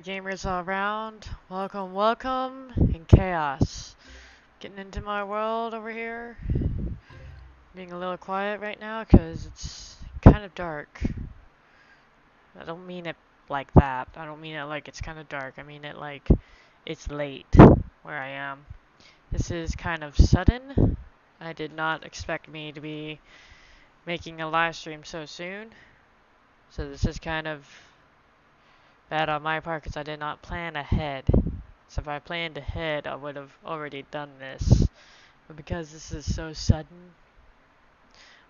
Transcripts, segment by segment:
Gamers all around, welcome, in chaos. Getting into my world over here. Being a little quiet right now because it's kind of dark. I don't mean it like that. I don't mean it like it's kind of dark. I mean it like it's late where I am. This is kind of sudden. I did not expect me to be making a live stream so soon. So this is kind of bad on my part because I did not plan ahead. So if I planned ahead, I would have already done this. But because this is so sudden,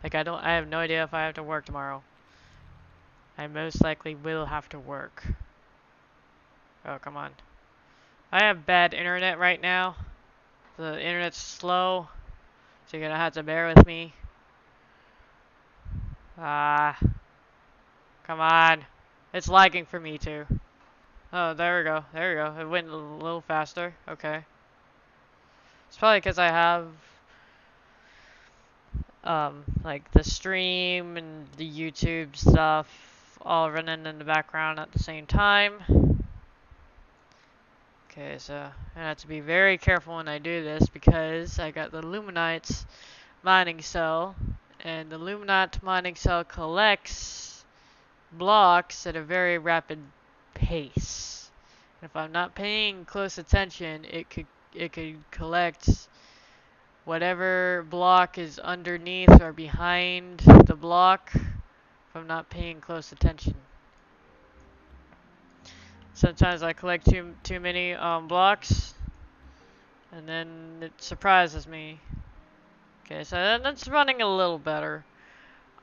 like I have no idea if I have to work tomorrow. I most likely will have to work. Oh, come on. I have bad internet right now. The internet's slow, so you're gonna have to bear with me. Ah, come on. It's lagging for me too. Oh, there we go. There we go. It went a little faster. Okay. It's probably because I have like the stream and the YouTube stuff all running in the background at the same time. Okay, so I have to be very careful when I do this because I got the Luminite mining cell, and the Luminite mining cell collects blocks at a very rapid pace. And if I'm not paying close attention, it could collect whatever block is underneath or behind the block if I'm not paying close attention. Sometimes I collect too many blocks, and then it surprises me. Okay, so that's running a little better.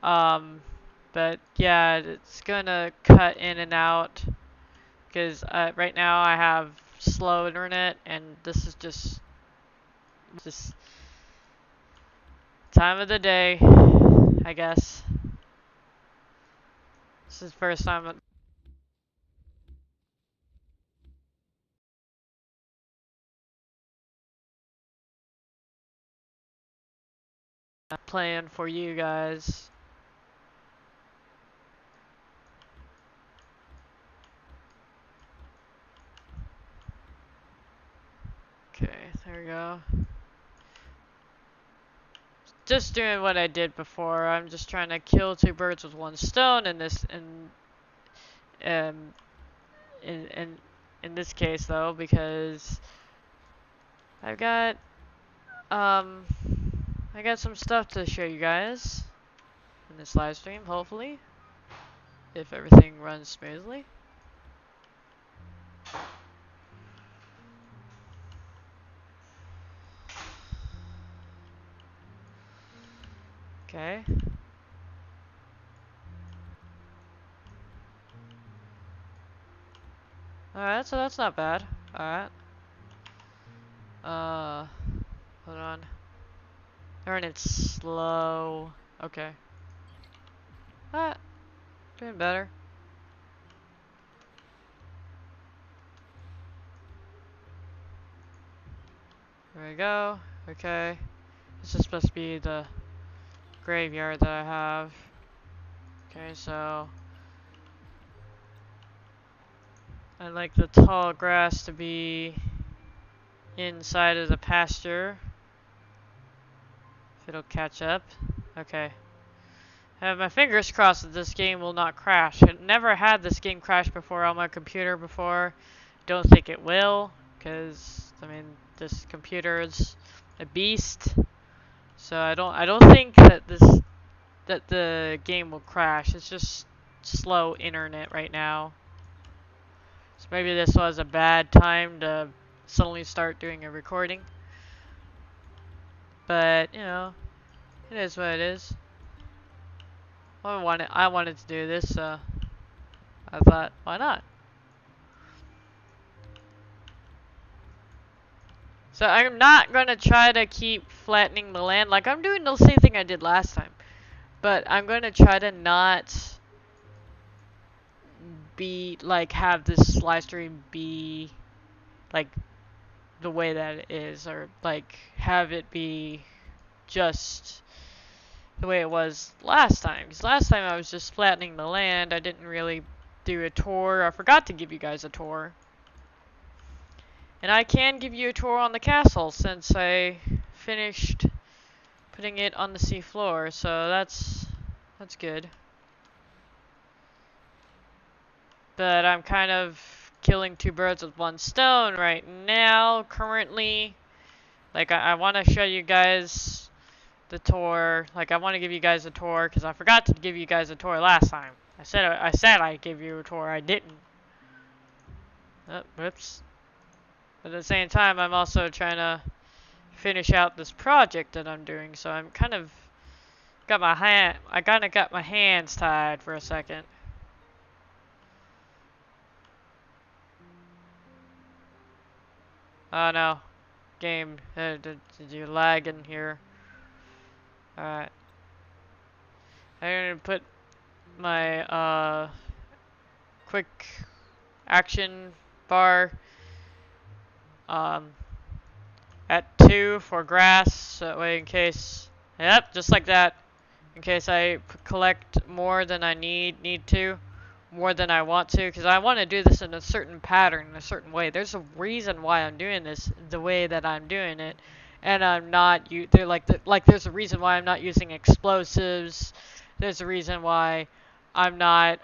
But yeah, it's gonna cut in and out because right now I have slow internet, and this is just time of the day, I guess. This is the first time I'm playing for you guys. Okay, there we go. Just doing what I did before. I'm just trying to kill two birds with one stone in this um in in in this case though, because I've got um I got some stuff to show you guys in this live stream, hopefully, if everything runs smoothly. Okay. Alright, so that's not bad. Alright. Hold on. Darn, it's slow. Okay. Alright, doing better. There we go. Okay. This is supposed to be the graveyard that I have. Okay, so I like the tall grass to be inside of the pasture. If it'll catch up. Okay. I have my fingers crossed that this game will not crash. I never had this game crash before on my computer before. Don't think it will, because I mean this computer is a beast. So I don't think that the game will crash. It's just slow internet right now. So maybe this was a bad time to suddenly start doing a recording. But, you know, it is what it is. I wanted to do this, so I thought, why not? So I'm not gonna try to keep flattening the land. Like, I'm doing the same thing I did last time. But I'm gonna try to not have this live stream be, like, the way that it is. Or, like, have it be just the way it was last time. Because last time I was just flattening the land. I didn't really do a tour. I forgot to give you guys a tour. And I can give you a tour on the castle since I finished putting it on the seafloor, so that's good. But I'm kind of killing two birds with one stone right now, currently. Like, I want to show you guys the tour. Like, I want to give you guys a tour because I forgot to give you guys a tour last time. I said I'd give you a tour. I didn't. Oh, whoops. But at the same time, I'm also trying to finish out this project that I'm doing. So I'm kind of I kind of got my hands tied for a second. Oh no, game, did you lag in here? Alright. I'm gonna put my quick action bar at 2 for grass, so that way in case, yep, just like that, in case I collect more than I need to, more than I want to, because I want to do this in a certain pattern, in a certain way. There's a reason why I'm doing this the way that I'm doing it, and I'm not, there's a reason why I'm not using explosives. There's a reason why I'm not,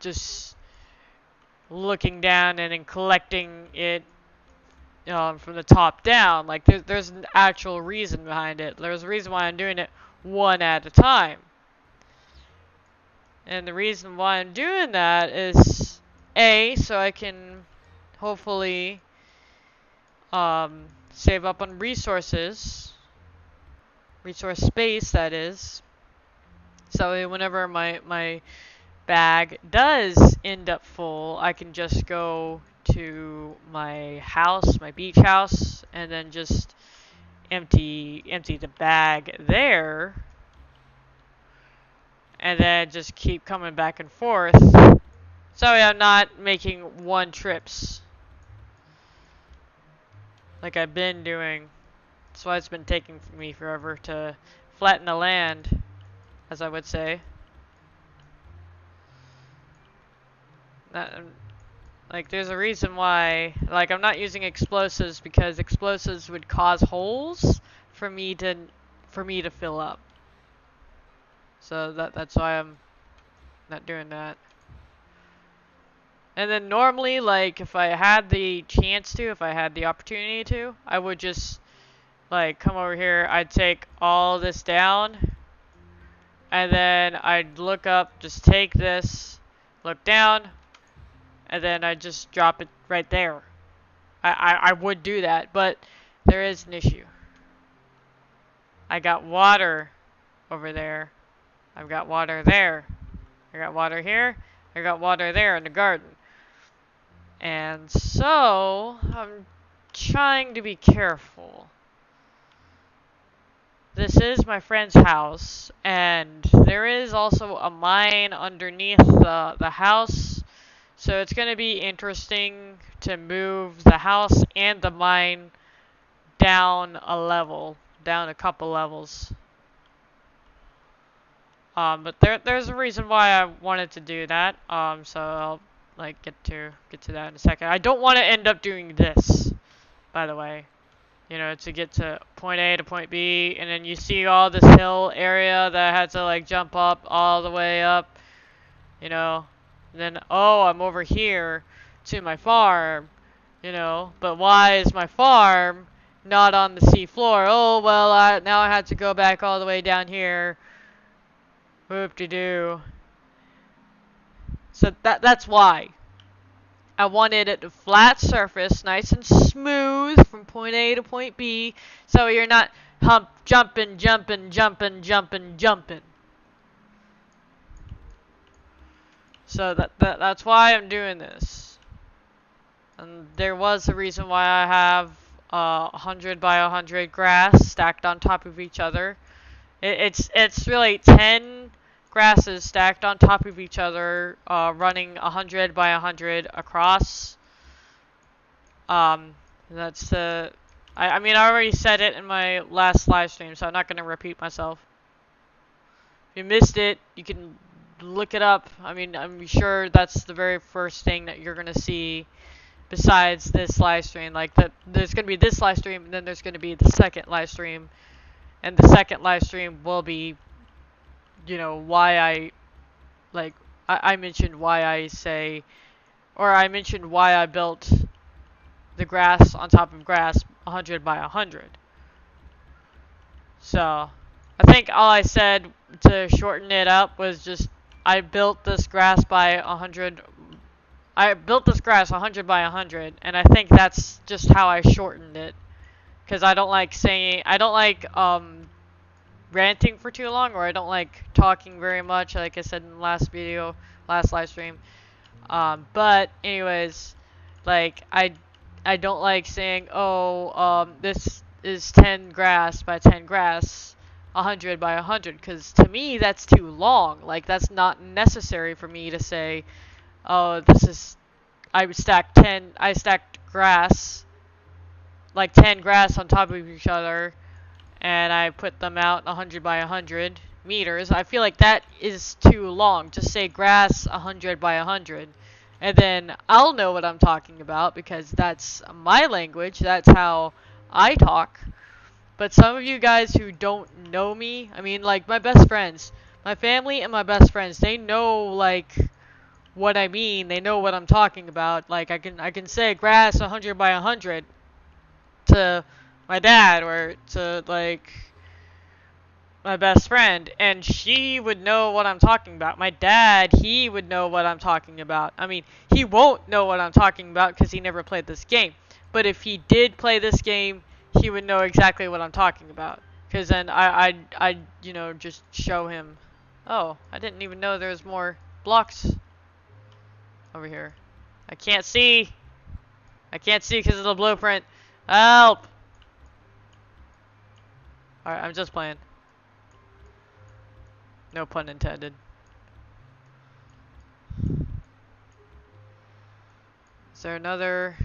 just looking down and then collecting it from the top down. Like, there's an actual reason behind it. There's a reason why I'm doing it one at a time. And the reason why I'm doing that is, A, so I can hopefully save up on resource space, that is. So whenever my bag does end up full, I can just go to my house, my beach house, and then just empty the bag there, and then just keep coming back and forth. So I'm not making one trips like I've been doing. That's why it's been taking me forever to flatten the land, as I would say. Like, there's a reason why, like, I'm not using explosives because explosives would cause holes for me to fill up. So that's why I'm not doing that. And then normally, like, if I had the chance to, if I had the opportunity to, I would just, like, come over here, I'd take all this down, and then I'd look up, just take this, look down, and then I'd just drop it right there. I would do that, but there is an issue. I got water over there. I've got water there. I got water here. I got water there in the garden. And so, I'm trying to be careful. This is my friend's house, and there is also a mine underneath the house. So it's going to be interesting to move the house and the mine down a level, down a couple levels. But there's a reason why I wanted to do that. So I'll like get to that in a second. I don't want to end up doing this, by the way. You know, to get to point A to point B, and then you see all this hill area that I had to like jump up all the way up. You know, and then oh, I'm over here to my farm. You know, but why is my farm not on the seafloor? Oh well, now I had to go back all the way down here. Whoop-de-doo. So that's why. I wanted it a flat surface, nice and smooth from point A to point B, so you're not jumping. So that's why I'm doing this. And there was a reason why I have 100 by 100 grass stacked on top of each other. It's really 10 grasses stacked on top of each other, running 100 by 100 across. That's the. I mean, I already said it in my last live stream, so I'm not gonna repeat myself. If you missed it, you can look it up. I mean, I'm sure that's the very first thing that you're gonna see besides this live stream. Like, there's gonna be this live stream, and then there's gonna be the second live stream, and the second live stream will be, you know, why I mentioned why I say, or I mentioned why I built the grass on top of grass 100 by 100. So, I think all I said to shorten it up was just I built this grass by 100. I built this grass 100 by 100, and I think that's just how I shortened it. Because I don't like ranting for too long, or I don't like talking very much, like I said in the last video, last live stream. But anyways, like I don't like saying, oh, this is 10 grass by 10 grass, 100 by 100, because to me that's too long. Like, that's not necessary for me to say, oh, I stacked grass, like 10 grass on top of each other, and I put them out 100 by 100 meters. I feel like that is too long. Just say grass 100 by 100. And then I'll know what I'm talking about because that's my language. That's how I talk. But some of you guys who don't know me, I mean, like, my best friends, my family and my best friends, they know, like, what I mean. They know what I'm talking about. Like, I can say grass 100 by 100 to my dad or to, like, my best friend, and she would know what I'm talking about. My dad, he would know what I'm talking about. I mean, he won't know what I'm talking about because he never played this game. But if he did play this game, he would know exactly what I'm talking about. Because then I you know, just show him. Oh, I didn't even know there was more blocks over here. I can't see. I can't see because of the blueprint. Help! Alright, I'm just playing. No pun intended. Is there another?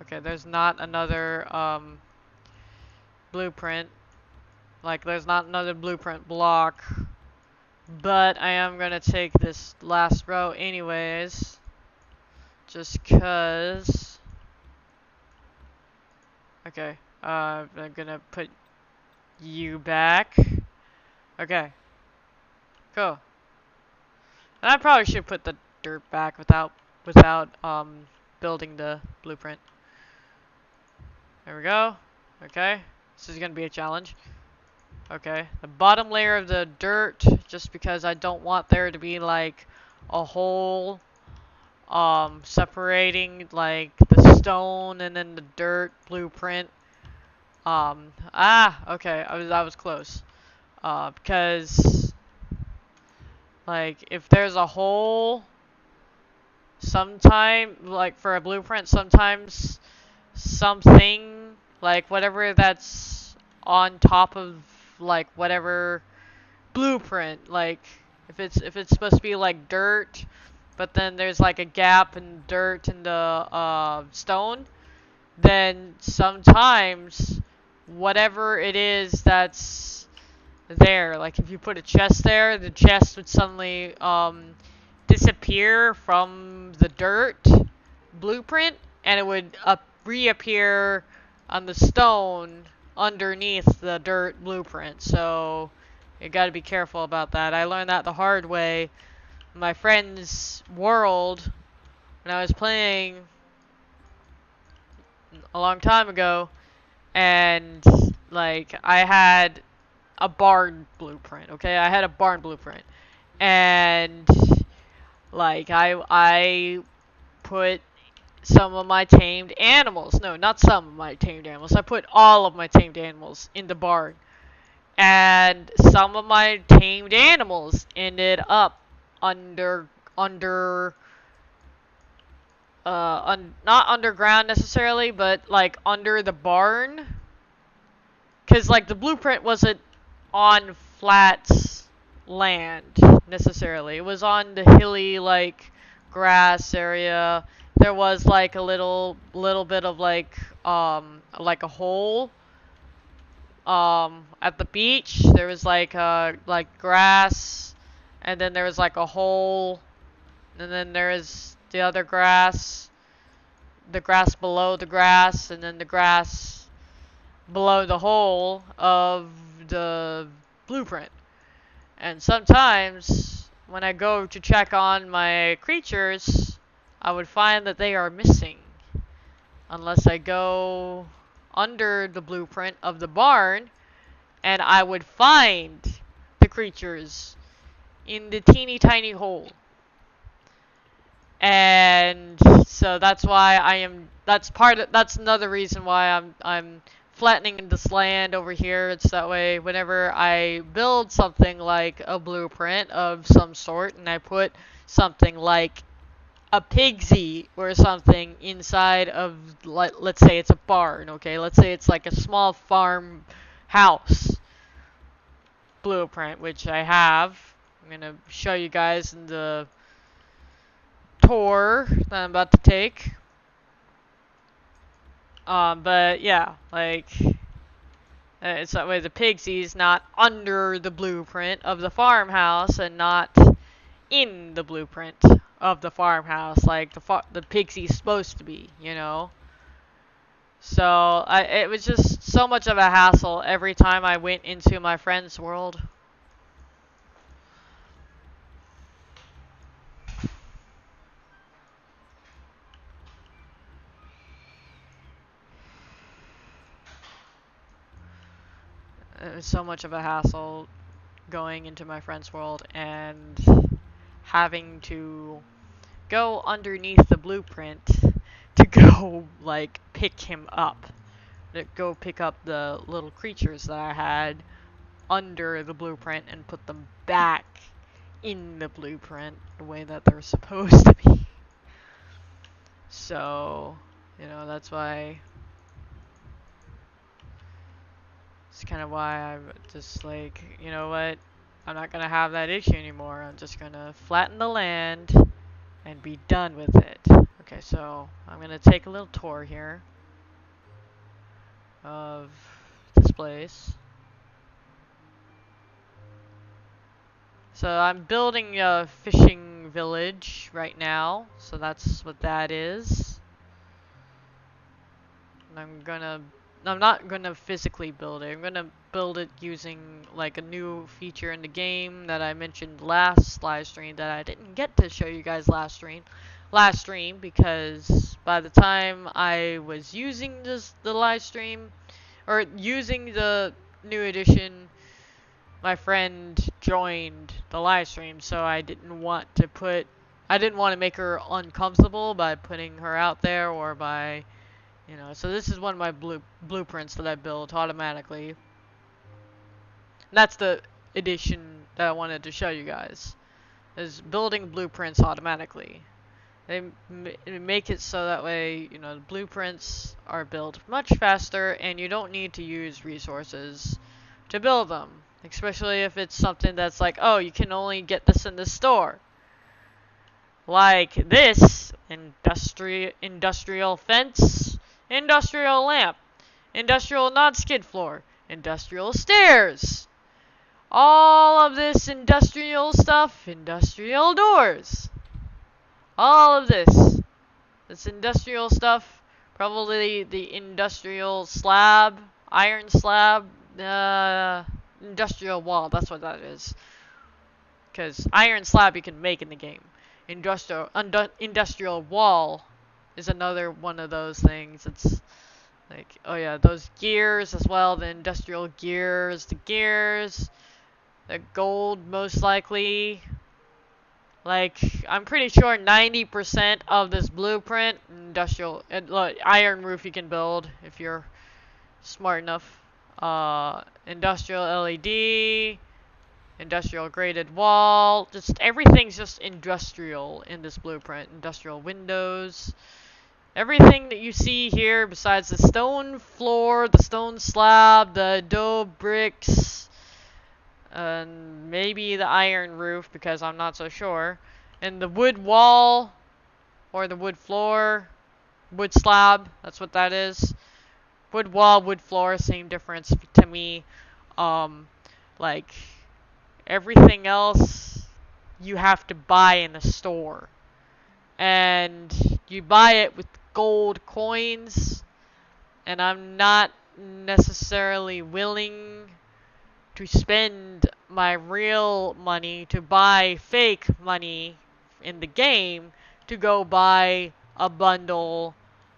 Okay, there's not another blueprint. Like, there's not another blueprint block. But I am gonna take this last row anyways. Just cause. Okay, I'm gonna put you back. Okay. Cool. And I probably should put the dirt back without building the blueprint. There we go. Okay. This is gonna be a challenge. Okay. The bottom layer of the dirt, just because I don't want there to be like a hole separating like the stone and then the dirt blueprint. Okay. I was close. Because like, if there's a hole, sometime, like, for a blueprint, sometimes something, like, whatever that's on top of, like, whatever blueprint, like, if it's supposed to be, like, dirt, but then there's, like, a gap in dirt in the, stone, then sometimes whatever it is that's there, like, if you put a chest there, the chest would suddenly disappear from the dirt blueprint, and it would reappear on the stone underneath the dirt blueprint. So you gotta be careful about that. I learned that the hard way in my friend's world when I was playing a long time ago, and like, I had a barn blueprint, okay? I had a barn blueprint. And like, I put some of my tamed animals. No, not some of my tamed animals. I put all of my tamed animals in the barn. And some of my tamed animals ended up not underground necessarily, but like under the barn. Cause like, the blueprint wasn't on flat land necessarily. It was on the hilly, like, grass area. There was like a little bit of like a hole at the beach. There was like grass, and then there was like a hole, and then there is the other grass, the grass below the grass, and then the grass below the hole of the blueprint. And sometimes when I go to check on my creatures, I would find that they are missing. Unless I go under the blueprint of the barn, and I would find the creatures in the teeny tiny hole. And so that's why that's another reason why I'm flattening this land over here. It's that way whenever I build something like a blueprint of some sort and I put something like a pigsy or something inside of, like, let's say it's a barn, okay? Let's say it's like a small farm house blueprint, which I have. I'm gonna show you guys in the tour that I'm about to take. But yeah, like, it's that way the pigsy's not under the blueprint of the farmhouse and not in the blueprint of the farmhouse like the pigsy's supposed to be, you know? So, it was just so much of a hassle every time I went into my friend's world. It was so much of a hassle going into my friend's world and having to go underneath the blueprint to go, like, pick him up. To go pick up the little creatures that I had under the blueprint and put them back in the blueprint the way that they're supposed to be. So, you know, that's why. It's kind of why I'm just like, you know what? I'm not gonna have that issue anymore. I'm just gonna flatten the land and be done with it. Okay, so I'm gonna take a little tour here of this place. So I'm building a fishing village right now, so that's what that is. And I'm not gonna physically build it. I'm gonna build it using like a new feature in the game that I mentioned last live stream that I didn't get to show you guys last stream because by the time I was using the live stream or using the new edition, my friend joined the live stream, so I didn't want to make her uncomfortable by putting her out there or by, you know. So this is one of my blueprints that I built automatically. And that's the edition that I wanted to show you guys, is building blueprints automatically. They make it so that way, you know, the blueprints are built much faster and you don't need to use resources to build them. Especially if it's something that's like, oh, you can only get this in the store. Like this, industrial fence, industrial lamp, industrial non-skid floor, industrial stairs. All of this industrial stuff, industrial doors. All of this. This industrial stuff, probably the industrial slab, iron slab, industrial wall, that's what that is. Because iron slab you can make in the game. Industrial wall is another one of those things. It's like, oh yeah, those gears as well, the industrial gears, the gold most likely. Like, I'm pretty sure 90% of this blueprint, iron roof you can build if you're smart enough. Industrial LED, industrial graded wall, just everything's just industrial in this blueprint. Industrial windows. Everything that you see here besides the stone floor, the stone slab, the adobe bricks, and maybe the iron roof because I'm not so sure, and the wood wall or the wood floor, wood slab, that's what that is. Wood wall, wood floor, same difference to me. Like everything else you have to buy in a store. And you buy it with gold coins, and I'm not necessarily willing to spend my real money to buy fake money in the game to go buy a bundle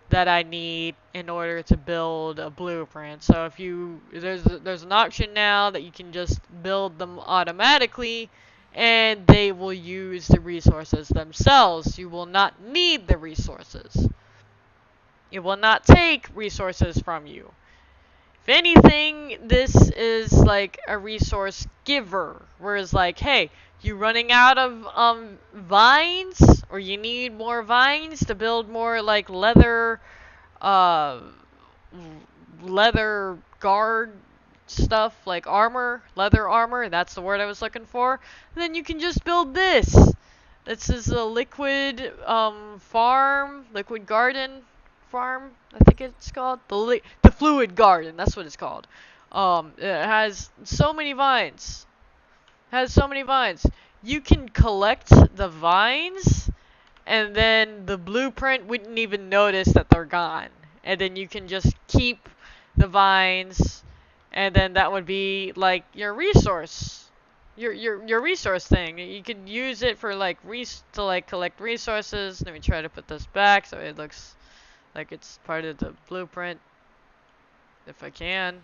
that I need in order to build a blueprint. So if you there's an option now that you can just build them automatically and they will use the resources themselves. You will not need the resources. It will not take resources from you. If anything, this is like a resource giver. Whereas like, hey, you running out of vines, or you need more vines to build more like uh leather guard stuff, like armor, leather armor, that's the word I was looking for, then you can just build this. This is a liquid farm, liquid garden farm, I think it's called. The fluid garden, that's what it's called. It has so many vines. Has so many vines. You can collect the vines, and then the blueprint wouldn't even notice that they're gone. And then you can just keep the vines, and then that would be like your resource, your resource thing. You could use it for like to like collect resources. Let me try to put this back so it looks like it's part of the blueprint, if I can.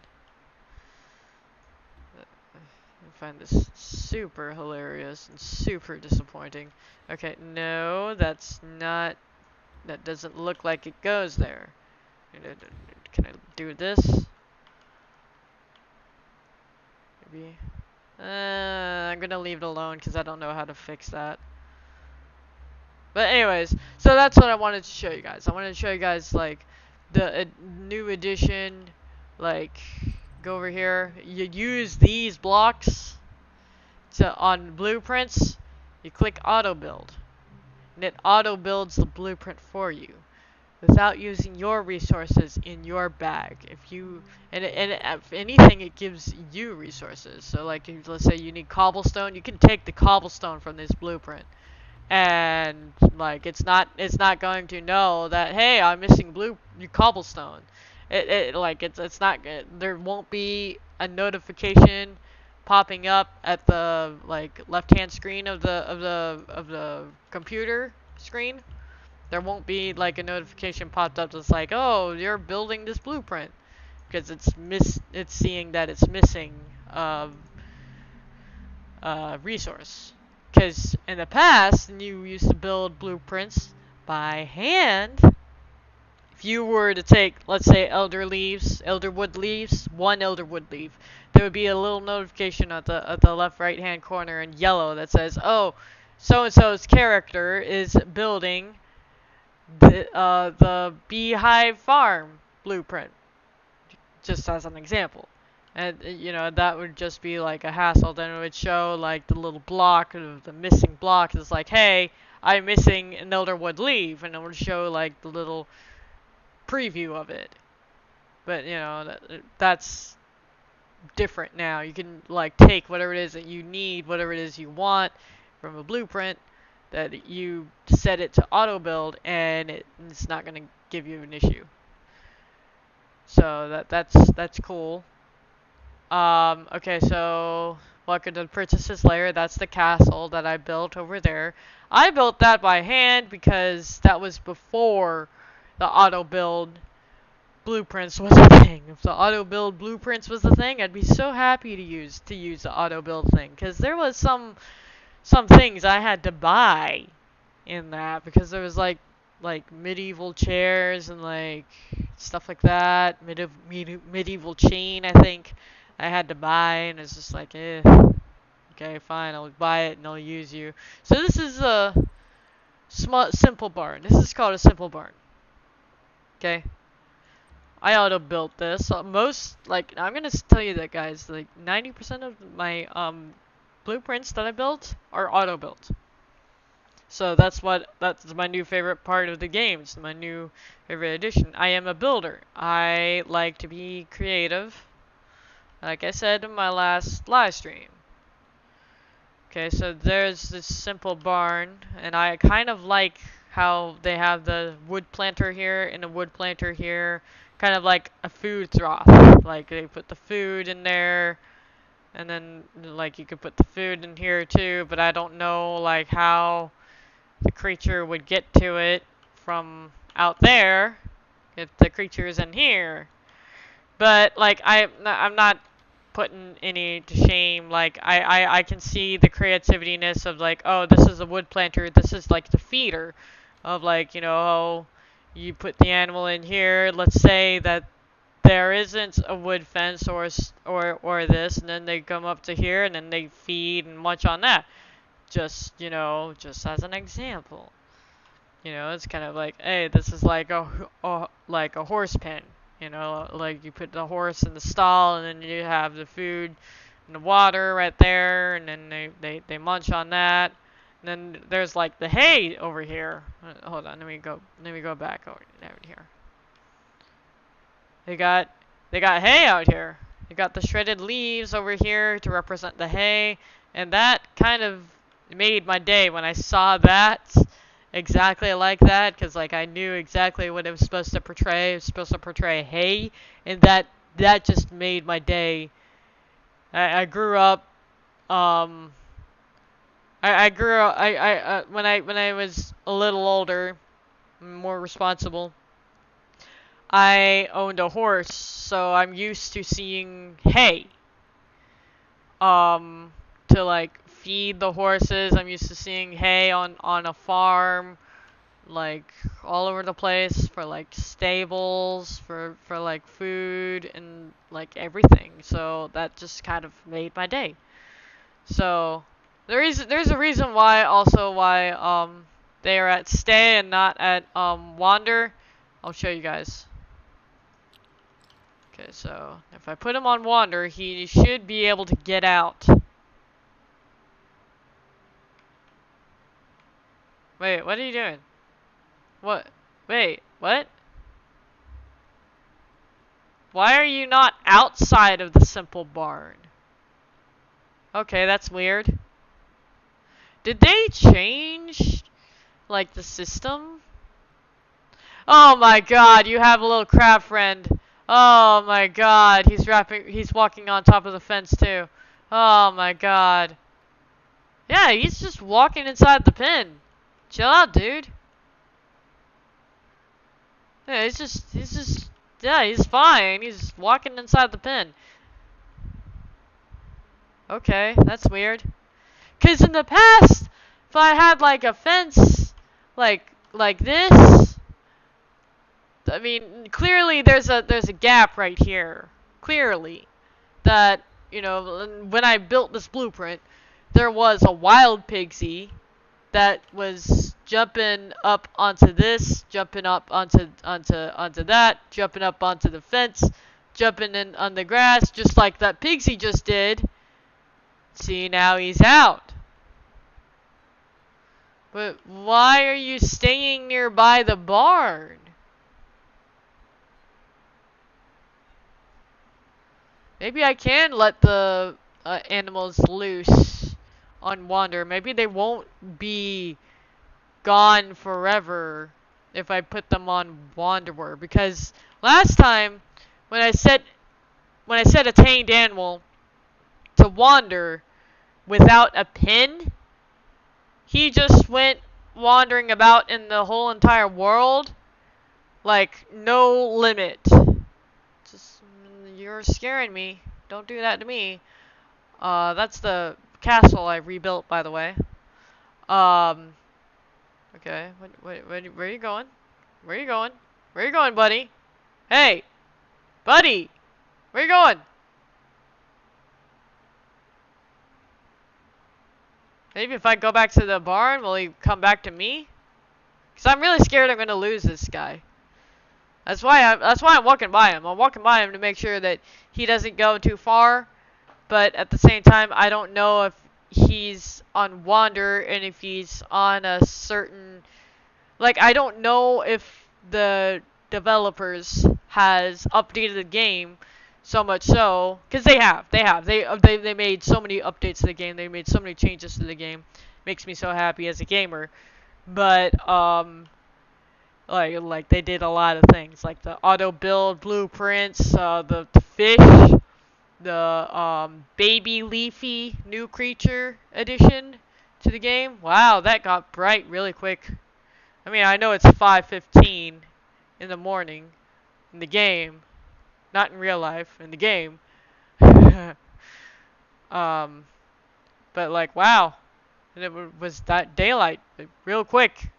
I find this super hilarious and super disappointing. Okay, no, that's not. That doesn't look like it goes there. Can I do this? Maybe. I'm gonna leave it alone because I don't know how to fix that. But anyways, so that's what I wanted to show you guys. I wanted to show you guys like the new edition. Like, go over here. You use these blocks on blueprints. You click auto build, and it auto builds the blueprint for you, without using your resources in your bag. And if anything, it gives you resources. So like, if, let's say you need cobblestone, you can take the cobblestone from this blueprint, and like it's not going to know that, hey, I'm missing cobblestone. It's not good. There won't be a notification popping up at the like left hand screen of the computer screen. There won't be like a notification popped up that's like, oh, you're building this blueprint, because it's seeing that it's missing resource. Because in the past, you used to build blueprints by hand. If you were to take, let's say, elderwood leaves, one elderwood leaf, there would be a little notification at the left right hand corner in yellow that says, oh, so and so's character is building the beehive farm blueprint, just as an example. And that would just be like a hassle. Then it would show like the little block of the missing block. It's like, hey, I'm missing an elderwood leaf, and it would show like the little preview of it. But that's different now. You can like take whatever it is that you need, whatever it is you want from a blueprint, that you set it to auto build, and it's not going to give you an issue. So that's cool. Okay, so welcome to the Princess's Lair. That's the castle that I built over there. I built that by hand because that was before the auto build blueprints was a thing. If the auto build blueprints was a thing, I'd be so happy to use the auto build thing, because there was some things I had to buy in that, because there was like medieval chairs and like stuff like that, medieval chain, I think I had to buy, and it's just like, okay, fine, I'll buy it and I'll use you. So this is a simple barn. This is called a simple barn. Okay, I auto built this. I'm gonna tell you that, guys, like 90% of my blueprints that I built are auto built. So that's my new favorite part of the game. It's my new favorite addition. I am a builder. I like to be creative, like I said in my last live stream. Okay, so there's this simple barn, and I kind of like how they have the wood planter here and a wood planter here, kind of like a food trough. Like they put the food in there, and then like you could put the food in here too, but I don't know like how the creature would get to it from out there if the creature is in here. But like I'm not putting any to shame. Like I can see the creativeness of like, oh, this is a wood planter. This is like the feeder of like, you know, oh, you put the animal in here. Let's say that there isn't a wood fence or this, and then they come up to here and then they feed and munch on that. Just, you know, just as an example. You know, it's kind of like, hey, this is like like a horse pen. You know, like you put the horse in the stall, and then you have the food and the water right there, and then they munch on that. And then there's like the hay over here. Hold on, let me go back over here. They got hay out here. They got the shredded leaves over here to represent the hay, and that kind of made my day when I saw that exactly like that, because like I knew exactly what it was supposed to portray. It was supposed to portray hay, and that just made my day. I grew up. I grew up. When I was a little older, more responsible. I owned a horse, so I'm used to seeing hay. To like feed the horses. I'm used to seeing hay on a farm, like all over the place for like stables, for like food and like everything. So that just kind of made my day. So there's a reason why also why they are at stay and not at wander. I'll show you guys. Okay, so if I put him on wander, he should be able to get out. Wait, what are you doing? What? Wait, what? Why are you not outside of the simple barn? Okay, that's weird. Did they change, like, the system? Oh my god, you have a little crab friend. Oh my god, he's walking on top of the fence too. Oh my god. Yeah, he's just walking inside the pen. Chill out, dude. Yeah, yeah, he's fine. He's walking inside the pen. Okay, that's weird. 'Cause in the past, if I had like a fence, like this, I mean, clearly there's a gap right here. Clearly, that you know, when I built this blueprint, there was a wild pigsy that was jumping up onto this, jumping up onto that, jumping up onto the fence, jumping in on the grass, just like that pigsy just did. See, now he's out. But why are you staying nearby the barn? Maybe I can let the animals loose on wander. Maybe they won't be gone forever if I put them on wanderer. Because last time when I set a tamed animal to wander without a pin, he just went wandering about in the whole entire world, like no limit. Just you're scaring me. Don't do that to me. That's the castle I rebuilt, by the way. Okay. Where are you going? Where are you going? Where are you going, buddy? Hey, buddy, where are you going? Maybe if I go back to the barn, will he come back to me? Cause I'm really scared I'm gonna lose this guy. That's why I'm walking by him. I'm walking by him to make sure that he doesn't go too far. But at the same time, I don't know if he's on wander and if he's on a certain, like, I don't know if the developers has updated the game So much so, because they made so many updates to the game. They made so many changes to the game. Makes me so happy as a gamer. But like they did a lot of things, like the auto build blueprints, the fish, the baby leafy new creature addition to the game. Wow, that got bright really quick. I mean, I know it's 5:15 in the morning in the game, not in real life, in the game. um, but like, wow, and it was that daylight real quick.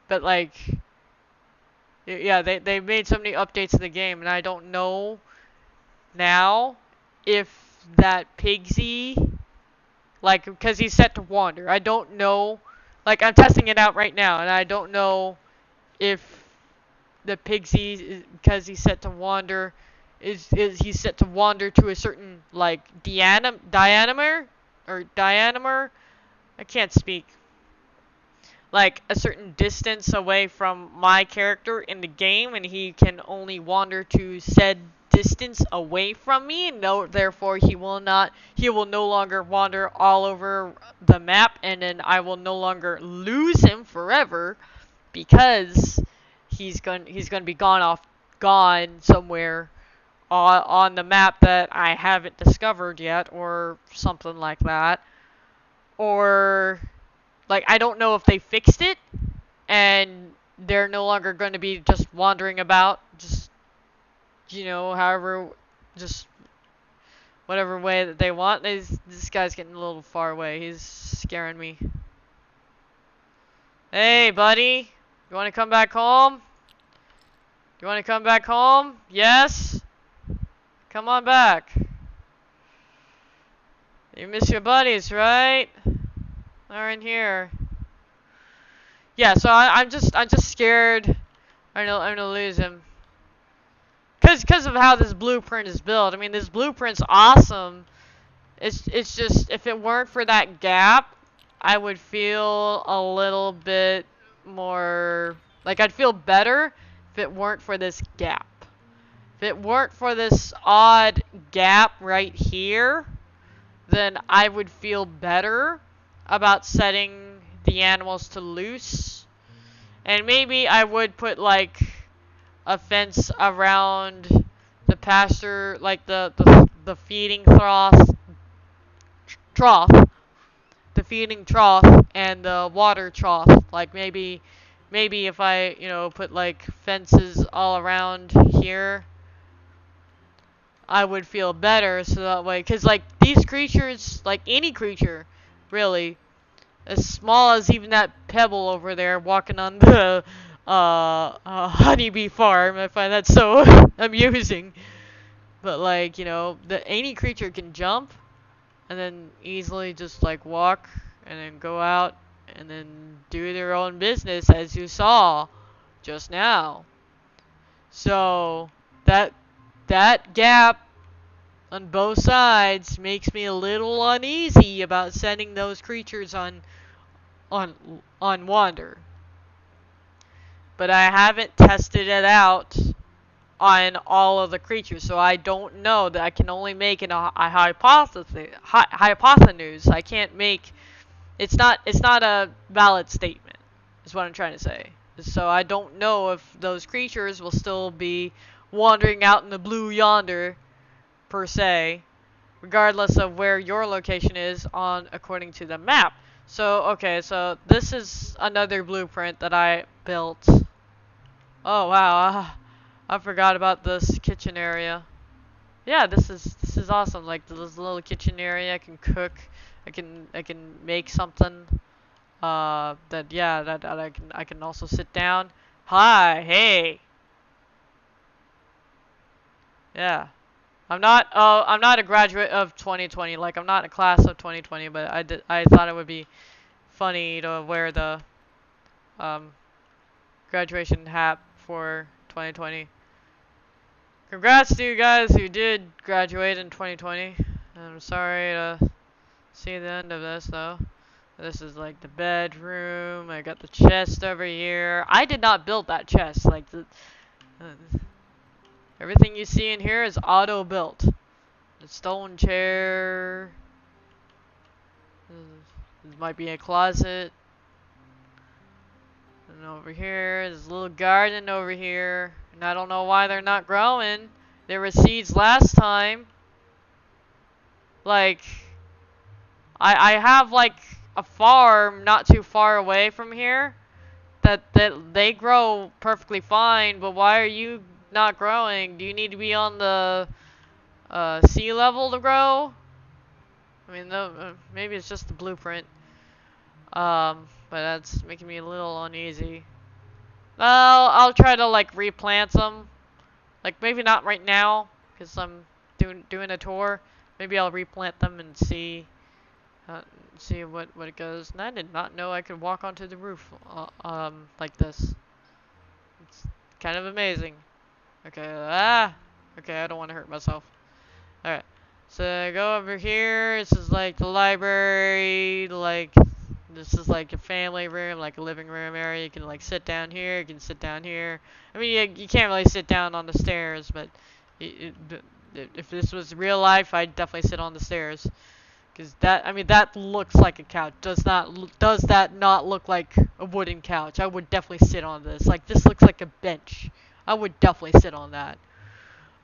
But like, yeah, they made so many updates to the game, and I don't know now if that Pigsy, like, because he's set to wander. I don't know, like, I'm testing it out right now, and I don't know if the Pigsy, because he's set to wander, is he's set to wander to a certain, like, diameter, or diameter, I can't speak, like a certain distance away from my character in the game, and he can only wander to said distance away from me. No, therefore he will no longer wander all over the map, and then I will no longer lose him forever because he's going to be gone somewhere on the map that I haven't discovered yet, or something like that. Or like, I don't know if they fixed it and they're no longer going to be just wandering about, just, however, just whatever way that they want. This guy's getting a little far away. He's scaring me. Hey, buddy. You want to come back home? You want to come back home? Yes? Come on back. You miss your buddies, right? They're in here. Yeah, so I'm just scared I'm gonna lose him. Cause of how this blueprint is built. I mean, this blueprint's awesome. It's just, if it weren't for that gap, I would feel a little bit more, like, I'd feel better if it weren't for this gap. If it weren't for this odd gap right here, then I would feel better about setting the animals to loose. And maybe I would put, like, a fence around the pasture, like the feeding trough, the feeding trough, and the water trough. Like, maybe if I, put, like, fences all around here, I would feel better. So that way, because, like, these creatures, like any creature, really, as small as even that pebble over there walking on the honeybee farm, I find that so amusing. But, like, any creature can jump and then easily just, like, walk and then go out and then do their own business, as you saw just now. So that gap on both sides makes me a little uneasy about sending those creatures on wander. But I haven't tested it out on all of the creatures, so I don't know. That I can only make a hypothesis. I can't make. It's not a valid statement, is what I'm trying to say. So I don't know if those creatures will still be wandering out in the blue yonder, per se, regardless of where your location is according to the map. So, okay, so this is another blueprint that I built. Oh wow, I forgot about this kitchen area. Yeah, this is awesome. Like, this little kitchen area, I can cook, I can make something. That I can also sit down. Hi, hey. Yeah. I'm not a graduate of 2020. Like, I'm not a class of 2020, but I thought it would be funny to wear the graduation hat for 2020. Congrats to you guys who did graduate in 2020. I'm sorry to see the end of this, though. This is, like, the bedroom. I got the chest over here. I did not build that chest. Like, Everything you see in here is auto built. The stone chair. This might be a closet. And over here, there's a little garden over here. And I don't know why they're not growing. There were seeds last time. Like, I have like a farm not too far away from here that they grow perfectly fine, but why are you not growing? Do you need to be on the sea level to grow? I mean, maybe it's just the blueprint. But that's making me a little uneasy. Well, I'll try to like replant them. Like maybe not right now, because I'm doing a tour. Maybe I'll replant them and uh, see what it goes. And I did not know I could walk onto the roof like this. It's kind of amazing. Okay, okay, I don't want to hurt myself. Alright, so I go over here. This is like the library, like this is like a family room, like a living room area. You can like sit down here, you can sit down here. I mean, you can't really sit down on the stairs, but if this was real life, I'd definitely sit on the stairs. Cause I mean, that looks like a couch. Does that not look like a wooden couch? I would definitely sit on this. Like, this looks like a bench. I would definitely sit on that.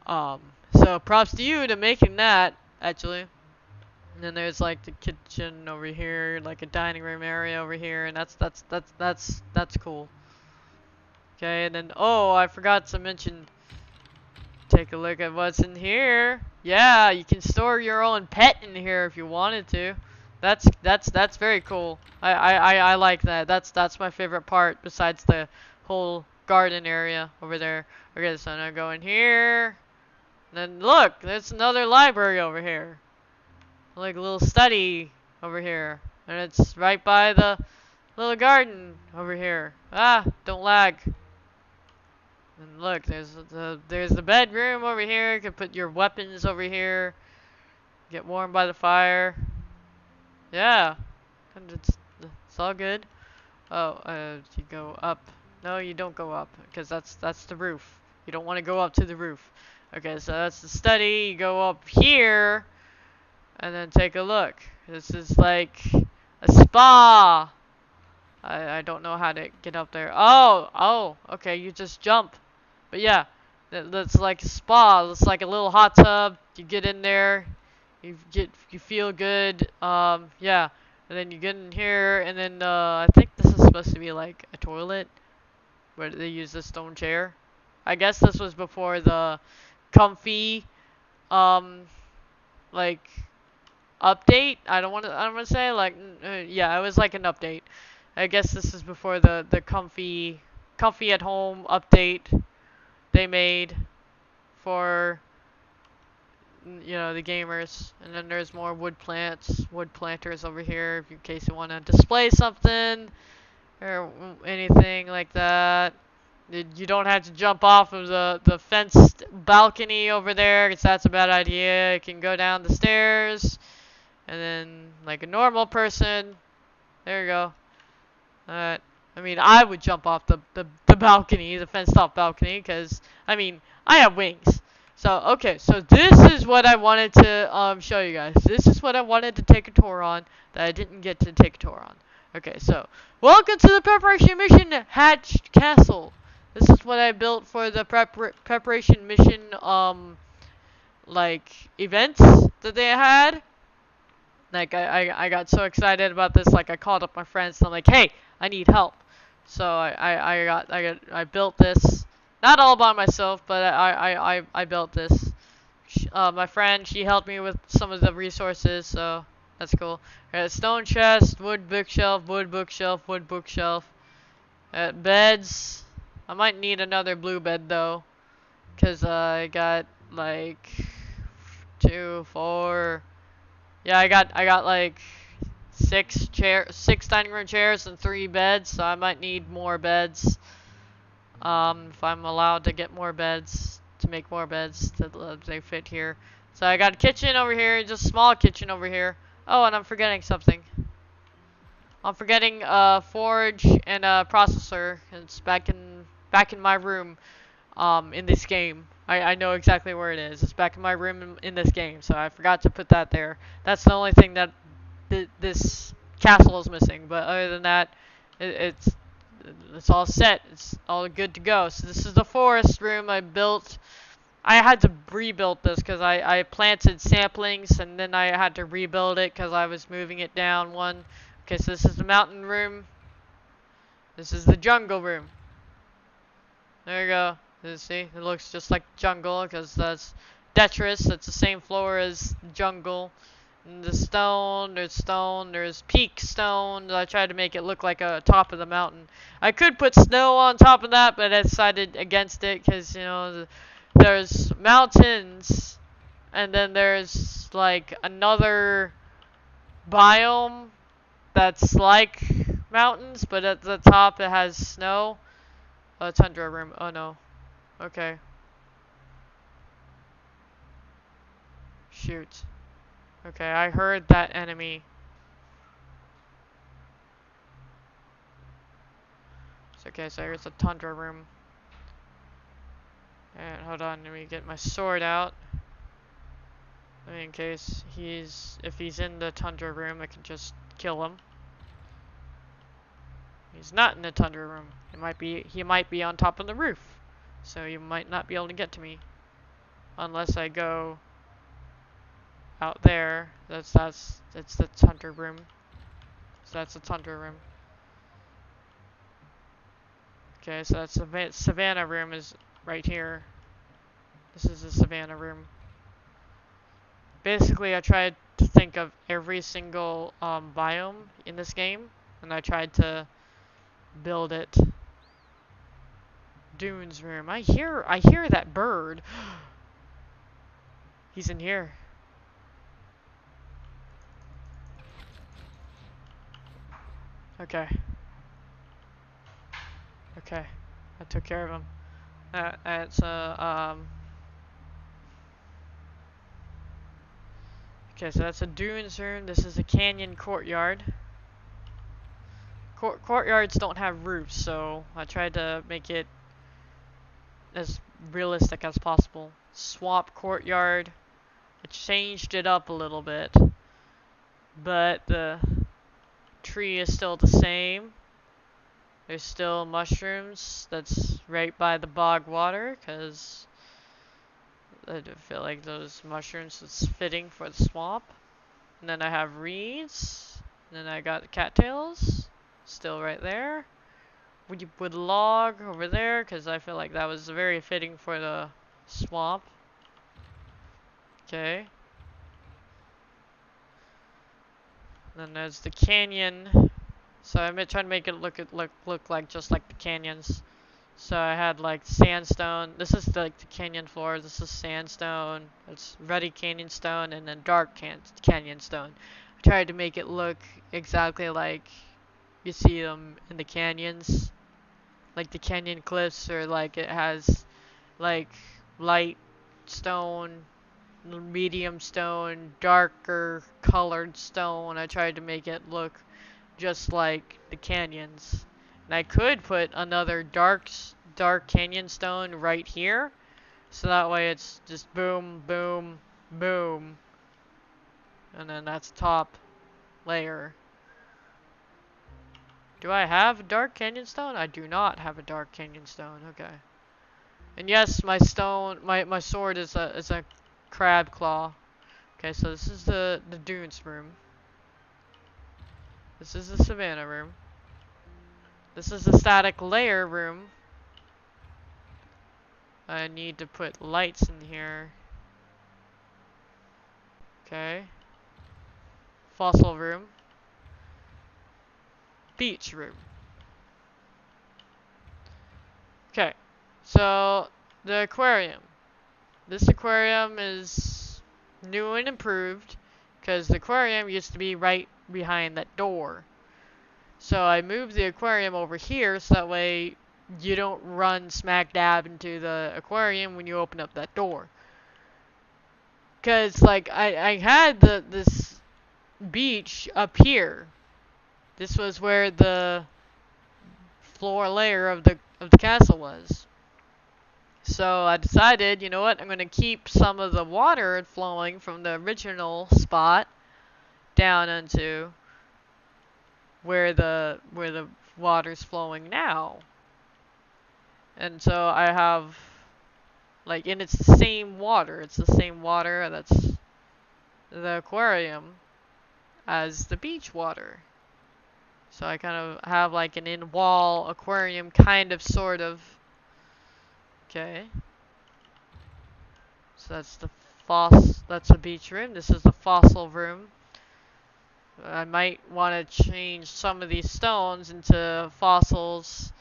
So props to you to making that, actually. And then there's like the kitchen over here, like a dining room area over here, and that's cool. Okay, and then oh, I forgot to mention. Take a look at what's in here. Yeah, you can store your own pet in here if you wanted to. That's very cool. I like that. That's my favorite part besides the whole garden area over there. Okay, so now go in here. And then look, there's another library over here. Like a little study over here. And it's right by the little garden over here. Ah, don't lag. And look, there's the bedroom over here. You can put your weapons over here. Get warm by the fire. Yeah, and it's all good. Oh, you go up. No, you don't go up because that's the roof. You don't want to go up to the roof. Okay, so that's the study. You go up here, and then take a look. This is like a spa. I don't know how to get up there. Oh, okay, you just jump. But yeah, that's like a spa. It's like a little hot tub. You get in there, you feel good. Yeah, and then you get in here, and then I think this is supposed to be like a toilet where they use the stone chair. I guess this was before the comfy like update. I don't want to say like yeah, it was like an update. I guess this is before the comfy at home update they made for the gamers. And then there's more wood planters over here in case you want to display something or anything like that. You don't have to jump off of the fenced balcony over there because that's a bad idea. You can go down the stairs and then like a normal person. There you go. Alright. I mean, I would jump off the balcony, the fenced off balcony, because, I mean, I have wings. So, okay, so this is what I wanted to show you guys. This is what I wanted to take a tour on that I didn't get to take a tour on. Okay, so, welcome to the preparation mission Hatched Castle. This is what I built for the preparation mission, like, events that they had. Like, I got so excited about this, like, I called up my friends, and I'm like, hey, I need help. So I built this, not all by myself, but I built this. My friend, she helped me with some of the resources, so that's cool. Stone chest, wood bookshelf, wood bookshelf, wood bookshelf. Beds. I might need another blue bed though, cause I got like 2, 4. Yeah, I got like 6 dining room chairs and 3 beds, so I might need more beds. If I'm allowed to get more beds, to make more beds that they fit here. So I got a kitchen over here, just a small kitchen over here. Oh, and I'm forgetting something. I'm forgetting a forge and a processor. It's back in my room. in this game. I know exactly where it is. It's back in my room in this game, so I forgot to put that there. That's the only thing that this castle is missing. But other than that, it's all set. It's all good to go. So this is the forest room I built. I had to rebuild this because I planted saplings and then I had to rebuild it because I was moving it down one. Okay, so this is the mountain room. This is the jungle room. There you go. You see, it looks just like jungle because that's detritus. That's the same floor as jungle. And the stone, there's peak stone. I tried to make it look like a top of the mountain. I could put snow on top of that, but I decided against it because, you know, there's mountains and then there's like another biome that's like mountains, but at the top it has snow. Oh, tundra room. Oh no. Okay. Shoot. Okay, I heard that enemy. It's okay, so here's a tundra room. And hold on, let me get my sword out. In case if he's in the tundra room, I can just kill him. He's not in the tundra room. He might be on top of the roof. So you might not be able to get to me. Unless I go out there. That's the tundra room. So that's the tundra room. Okay, so that's the savannah room is right here. This is the savannah room. Basically, I tried to think of every single biome in this game, and I tried to build it. Dunes room. I hear that bird. He's in here. Okay. Okay. I took care of him. It's okay, so that's a dunes room. This is a canyon courtyard. Courtyards don't have roofs, so I tried to make it as realistic as possible. Swamp courtyard. I changed it up a little bit, but the tree is still the same. There's still mushrooms. That's right by the bog water, because I feel like those mushrooms is fitting for the swamp. And then I have reeds. And then I got cattails, still right there. Wood log over there, because I feel like that was very fitting for the swamp. Okay. Then there's the canyon. So I'm trying to make it look like just like the canyons. So I had like sandstone. This is like the canyon floor. This is sandstone. It's ruddy canyon stone and then dark canyon stone. I tried to make it look exactly like you see them in the canyons, like the canyon cliffs, or like it has like light stone, medium stone, darker colored stone. I tried to make it look just like the canyons. And I could put another dark canyon stone right here. So that way it's just boom, boom, boom. And then that's top layer. Do I have a dark canyon stone? I do not have a dark canyon stone. Okay. And yes, my sword is a crab claw. Okay, so this is the dunes room. This is the savannah room. This is the static layer room. I need to put lights in here. Okay. Fossil room. Beach room. Okay. So, the aquarium. This aquarium is new and improved because the aquarium used to be right behind that door. So I moved the aquarium over here so that way you don't run smack dab into the aquarium when you open up that door. Cause like I had this beach up here. This was where the floor layer of the castle was. So I decided, you know what, I'm going to keep some of the water flowing from the original spot down into where the water's flowing now. And so I have like, and it's the same water. It's the same water that's the aquarium as the beach water. So I kind of have like an in-wall aquarium kind of sort of. Okay. So that's the beach room. This is the fossil room. I might want to change some of these stones into fossils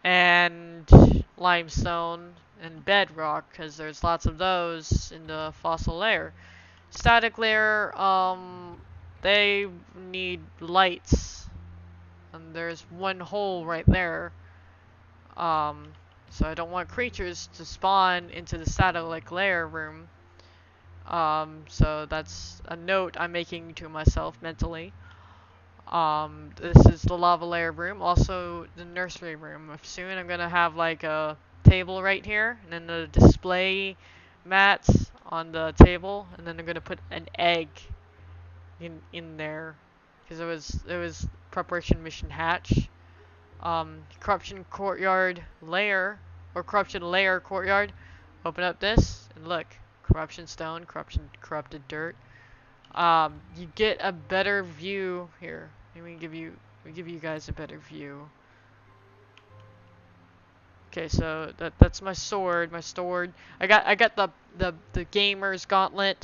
and limestone and bedrock, because there's lots of those in the fossil layer. Static layer, they need lights, and there's one hole right there. So I don't want creatures to spawn into the static layer room. So that's a note I'm making to myself mentally. This is the lava layer room, also the nursery room. Soon I'm gonna have like a table right here, and then the display mats on the table, and then I'm gonna put an egg in there, because it was preparation mission hatch. Corruption courtyard layer, or corruption layer courtyard. Open up this and look, corruption stone, corrupted dirt. You get a better view here. Let me give you guys a better view. Okay, so that's my sword. I got the gamer's gauntlet.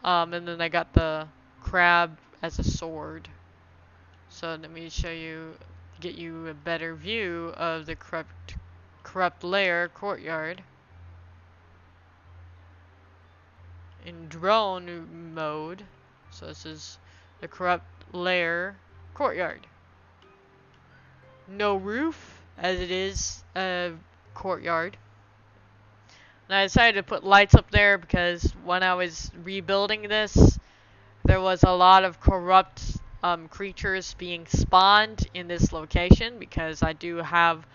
And then I got the crab as a sword. So let me get you a better view of the corrupt layer courtyard in drone mode. So this is the corrupt layer courtyard. No roof, as it is a courtyard. And I decided to put lights up there because when I was rebuilding this, there was a lot of corrupt creatures being spawned in this location, because I do have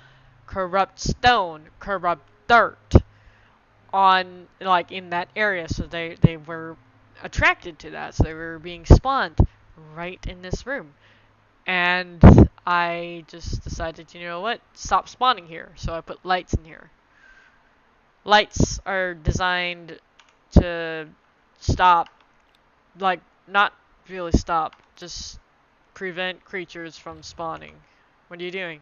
corrupt stone, corrupt dirt on, like, in that area, so they were attracted to that, so they were being spawned right in this room. And I just decided, you know what, stop spawning here, so I put lights in here. Lights are designed to stop, like, not really stop, just prevent creatures from spawning. What are you doing?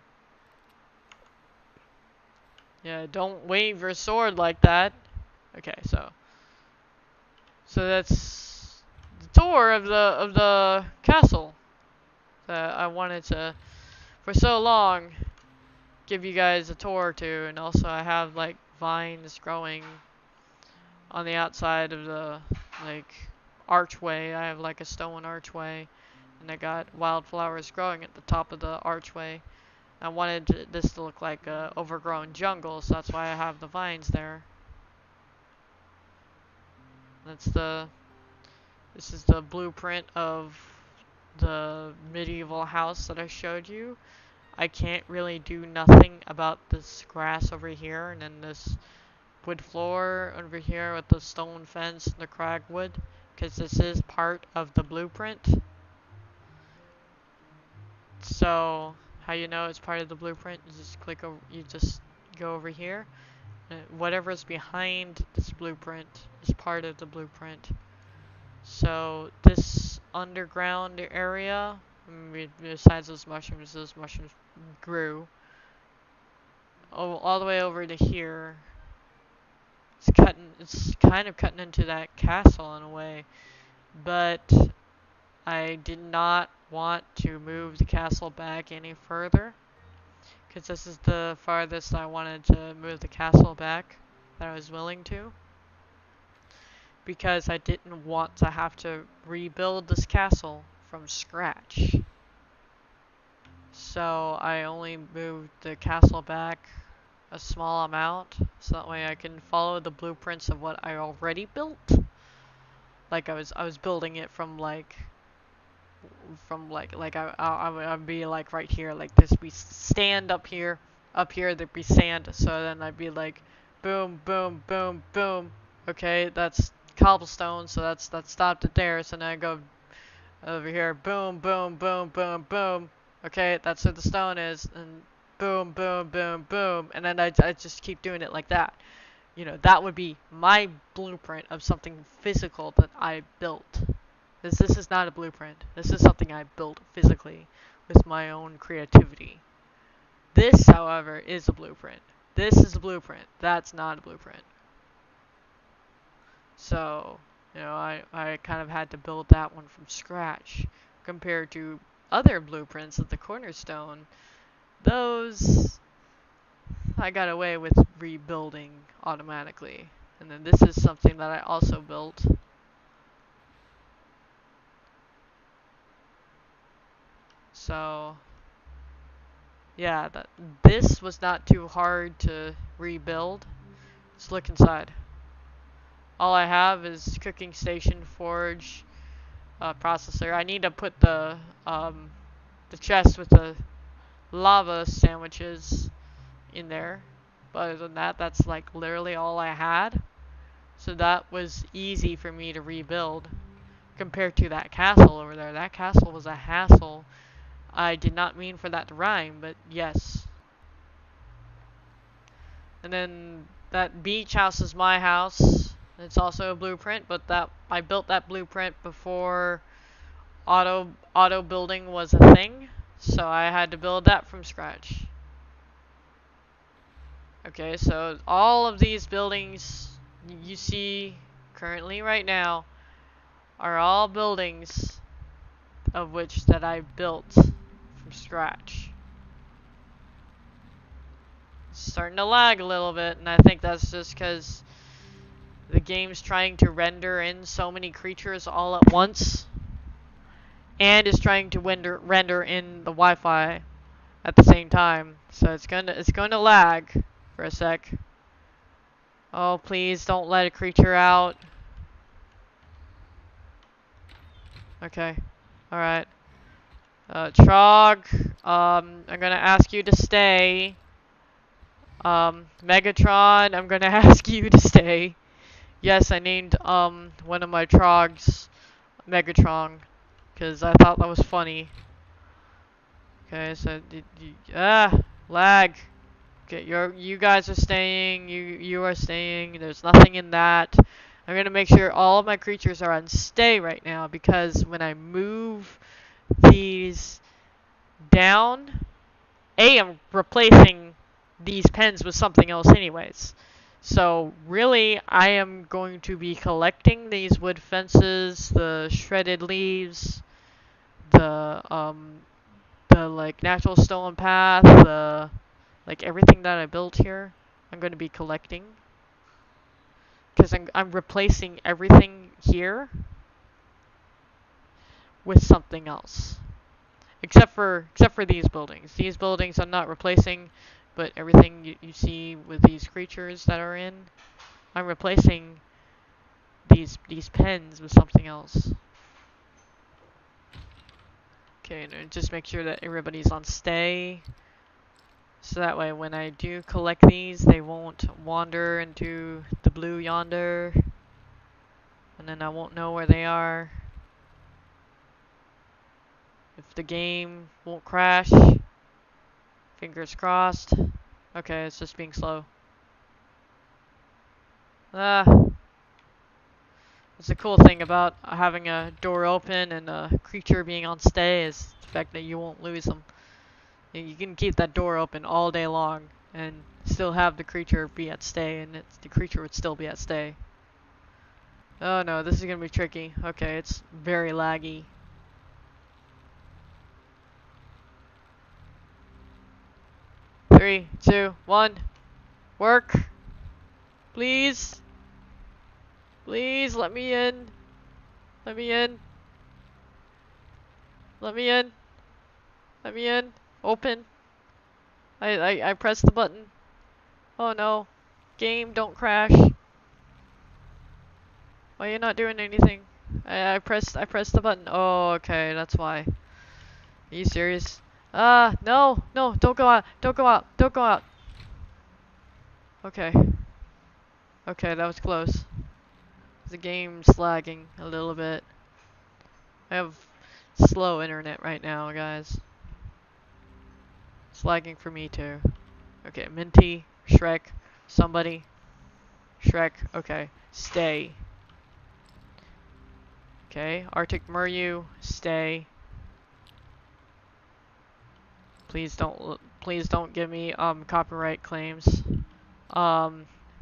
Yeah, don't wave your sword like that. Okay, so that's the tour of the castle that I wanted to, for so long, give you guys a tour to. And also I have like vines growing on the outside of the like archway. I have like a stone archway, and I got wildflowers growing at the top of the archway. I wanted this to look like a overgrown jungle, so that's why I have the vines there. This is the blueprint of the medieval house that I showed you. I can't really do nothing about this grass over here, and then this wood floor over here with the stone fence and the cragwood, because this is part of the blueprint. So how you know it's part of the blueprint? You just go over here. Whatever's behind this blueprint is part of the blueprint. So this underground area, besides those mushrooms grew all the way over to here. It's kind of cutting into that castle in a way, but I did not want to move the castle back any further, because this is the farthest I wanted to move the castle back that I was willing to, because I didn't want to have to rebuild this castle from scratch. So I only moved the castle back a small amount, so that way I can follow the blueprints of what I already built. Like I was building it from like I'd be like right here, like this. We stand up here. up here there'd be sand, so then I'd be like, boom, boom, boom, boom. Okay, that's cobblestone, so that stopped it there. So now I go over here, boom, boom, boom, boom, boom. Okay, that's where the stone is, and boom, boom, boom, boom, and then I just keep doing it like that. You know, that would be my blueprint of something physical that I built. This is not a blueprint. This is something I built physically with my own creativity. This, however, is a blueprint. This is a blueprint. That's not a blueprint. So, you know, I kind of had to build that one from scratch compared to other blueprints of the cornerstone. Those I got away with rebuilding automatically. And then this is something that I also built. So, yeah, this was not too hard to rebuild. Let's look inside. All I have is cooking station, forge, processor. I need to put the chest with the lava sandwiches in there. But other than that, that's like literally all I had. So that was easy for me to rebuild compared to that castle over there. That castle was a hassle. I did not mean for that to rhyme, but yes. And then that beach house is my house. It's also a blueprint, but that I built that blueprint before auto building was a thing, so I had to build that from scratch. Okay, so all of these buildings you see currently right now are all buildings of which that I built from scratch. It's starting to lag a little bit, and I think that's just because the game's trying to render in so many creatures all at once, and is trying to render in the Wi-Fi at the same time. So it's going to lag for a sec. Oh, please don't let a creature out. Okay. Alright. Trog, I'm gonna ask you to stay. Megatron, I'm gonna ask you to stay. Yes, I named, one of my Trogs Megatron, because I thought that was funny. Okay, so, lag. Okay, you guys are staying, you are staying, there's nothing in that. I'm gonna make sure all of my creatures are on stay right now, because when I move these down, I'm replacing these pens with something else anyways. So really, I am going to be collecting these wood fences, the shredded leaves, the like natural stone path, the like everything that I built here. I'm going to be collecting because I'm replacing everything here with something else. Except for these buildings. These buildings I'm not replacing, but everything you see with these creatures that are in, I'm replacing these pens with something else. Okay, and just make sure that everybody's on stay. So that way when I do collect these, they won't wander into the blue yonder. And then I won't know where they are. If the game won't crash. Fingers crossed. Okay, it's just being slow. It's a cool thing about having a door open and a creature being on stay is the fact that you won't lose them. You can keep that door open all day long and still have the creature be at stay, and the creature would still be at stay. Oh no, this is gonna be tricky. Okay, it's very laggy. Three, two, one, work. Please. Please, let me in. Let me in. Let me in. Let me in. Open. I pressed the button. Oh no. Game, don't crash. Why are you not doing anything? I pressed the button. Oh, okay, that's why. Are you serious? No, no, don't go out, don't go out, don't go out. Okay. Okay, that was close. The game's lagging a little bit. I have slow internet right now, guys. It's lagging for me too. Okay, Minty, Shrek, somebody. Shrek, okay. Stay. Okay, Arctic Muryu, stay. Please don't give me copyright claims.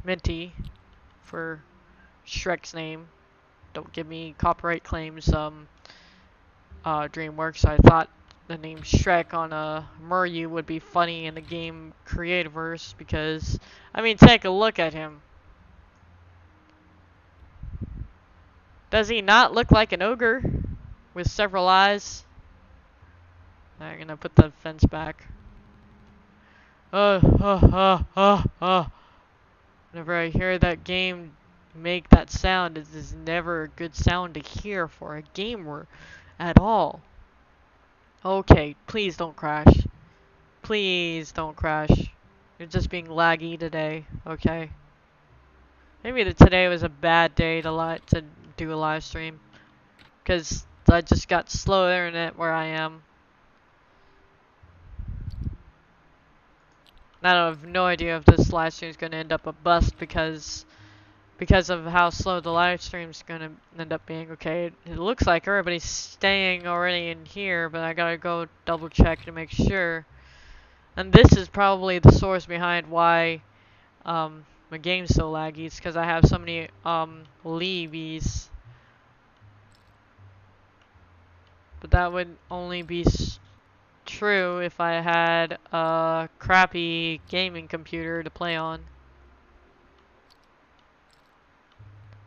Minty for Shrek's name. Don't give me copyright claims. DreamWorks. I thought the name Shrek on a Muryu would be funny in the game Creativerse because, I mean, take a look at him. Does he not look like an ogre with several eyes? I'm gonna put the fence back. Whenever I hear that game make that sound, it is never a good sound to hear for a gamer at all. Okay, please don't crash. Please don't crash. You're just being laggy today, okay? Maybe today was a bad day to do a live stream, because I just got slow internet where I am. I have no idea if this live stream is going to end up a bust because of how slow the live stream is going to end up being. Okay, it looks like everybody's staying already in here, but I gotta go double check to make sure. And this is probably the source behind why my game's so laggy. It's because I have so many leavies. But that would only be true if I had a crappy gaming computer to play on.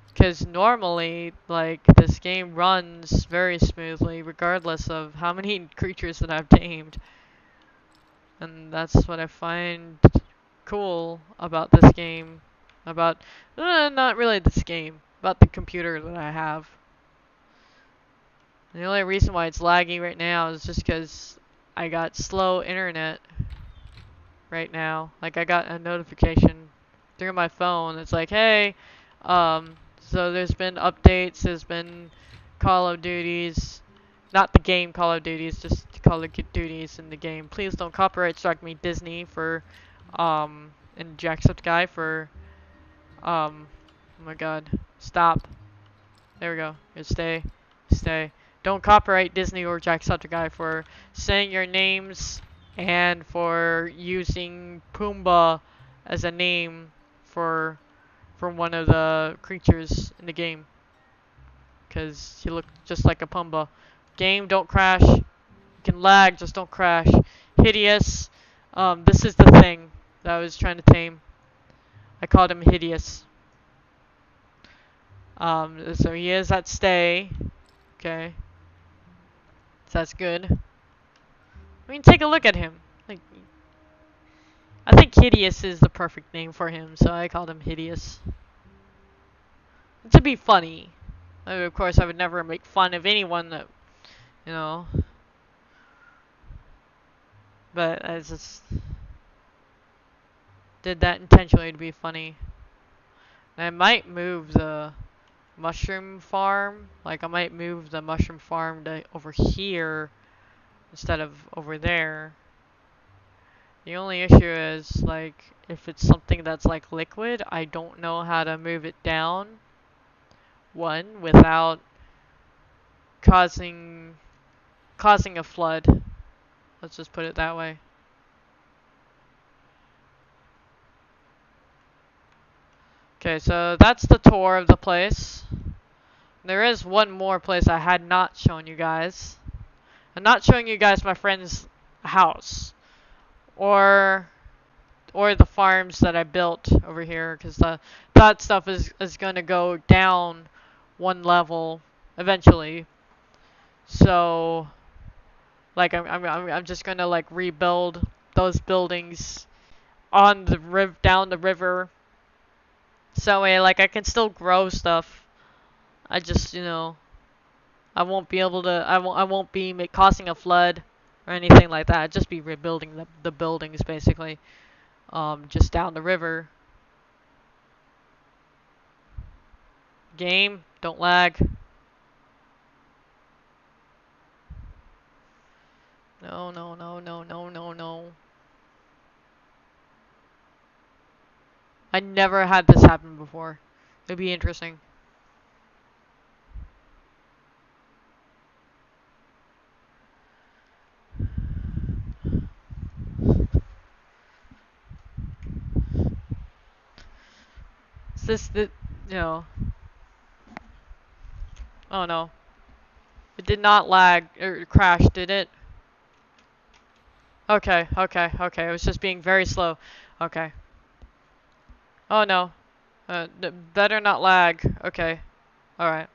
Because normally, like, this game runs very smoothly regardless of how many creatures that I've tamed. And that's what I find cool about this game. About, not really this game, about the computer that I have. And the only reason why it's laggy right now is just because I got slow internet right now. Like, I got a notification through my phone. It's like, hey, so there's been updates, there's been Call of Duties, not the game Call of Duties, just Call of Duties in the game. Please don't copyright strike me, Disney, for, and Jacksepticeye for, oh my god, stop. There we go. Here, stay. Don't copyright Disney or Jacksepticeye for saying your names and for using Pumbaa as a name for one of the creatures in the game. Because he looked just like a Pumbaa. Game, don't crash. You can lag, just don't crash. Hideous. This is the thing that I was trying to tame. I called him Hideous. So he is at stay. Okay. So that's good. I mean, take a look at him. Like, I think Hideous is the perfect name for him, so I called him Hideous. To be funny. I mean, of course, I would never make fun of anyone that, you know. But I just did that intentionally to be funny. And I might move the mushroom farm. Like, I might move the mushroom farm to over here instead of over there. The only issue is, like, if it's something that's like liquid, I don't know how to move it down. One, without causing a flood. Let's just put it that way. Okay, so that's the tour of the place. There is one more place I had not shown you guys. I'm not showing you guys my friend's house. Or the farms that I built over here, because that stuff is gonna go down one level eventually. So, like, I'm just gonna like rebuild those buildings on the down the river. So way, like, I can still grow stuff. I just, I won't be able to. I won't be causing a flood or anything like that. I'd just be rebuilding the buildings basically. Just down the river. Game, don't lag. No, no, no, no, no, no, no. I never had this happen before. It'd be interesting. Is this the, you know, oh no. It did not lag or crash, did it? Okay, okay, okay. It was just being very slow. Okay. Oh no. Better not lag. Okay. Alright.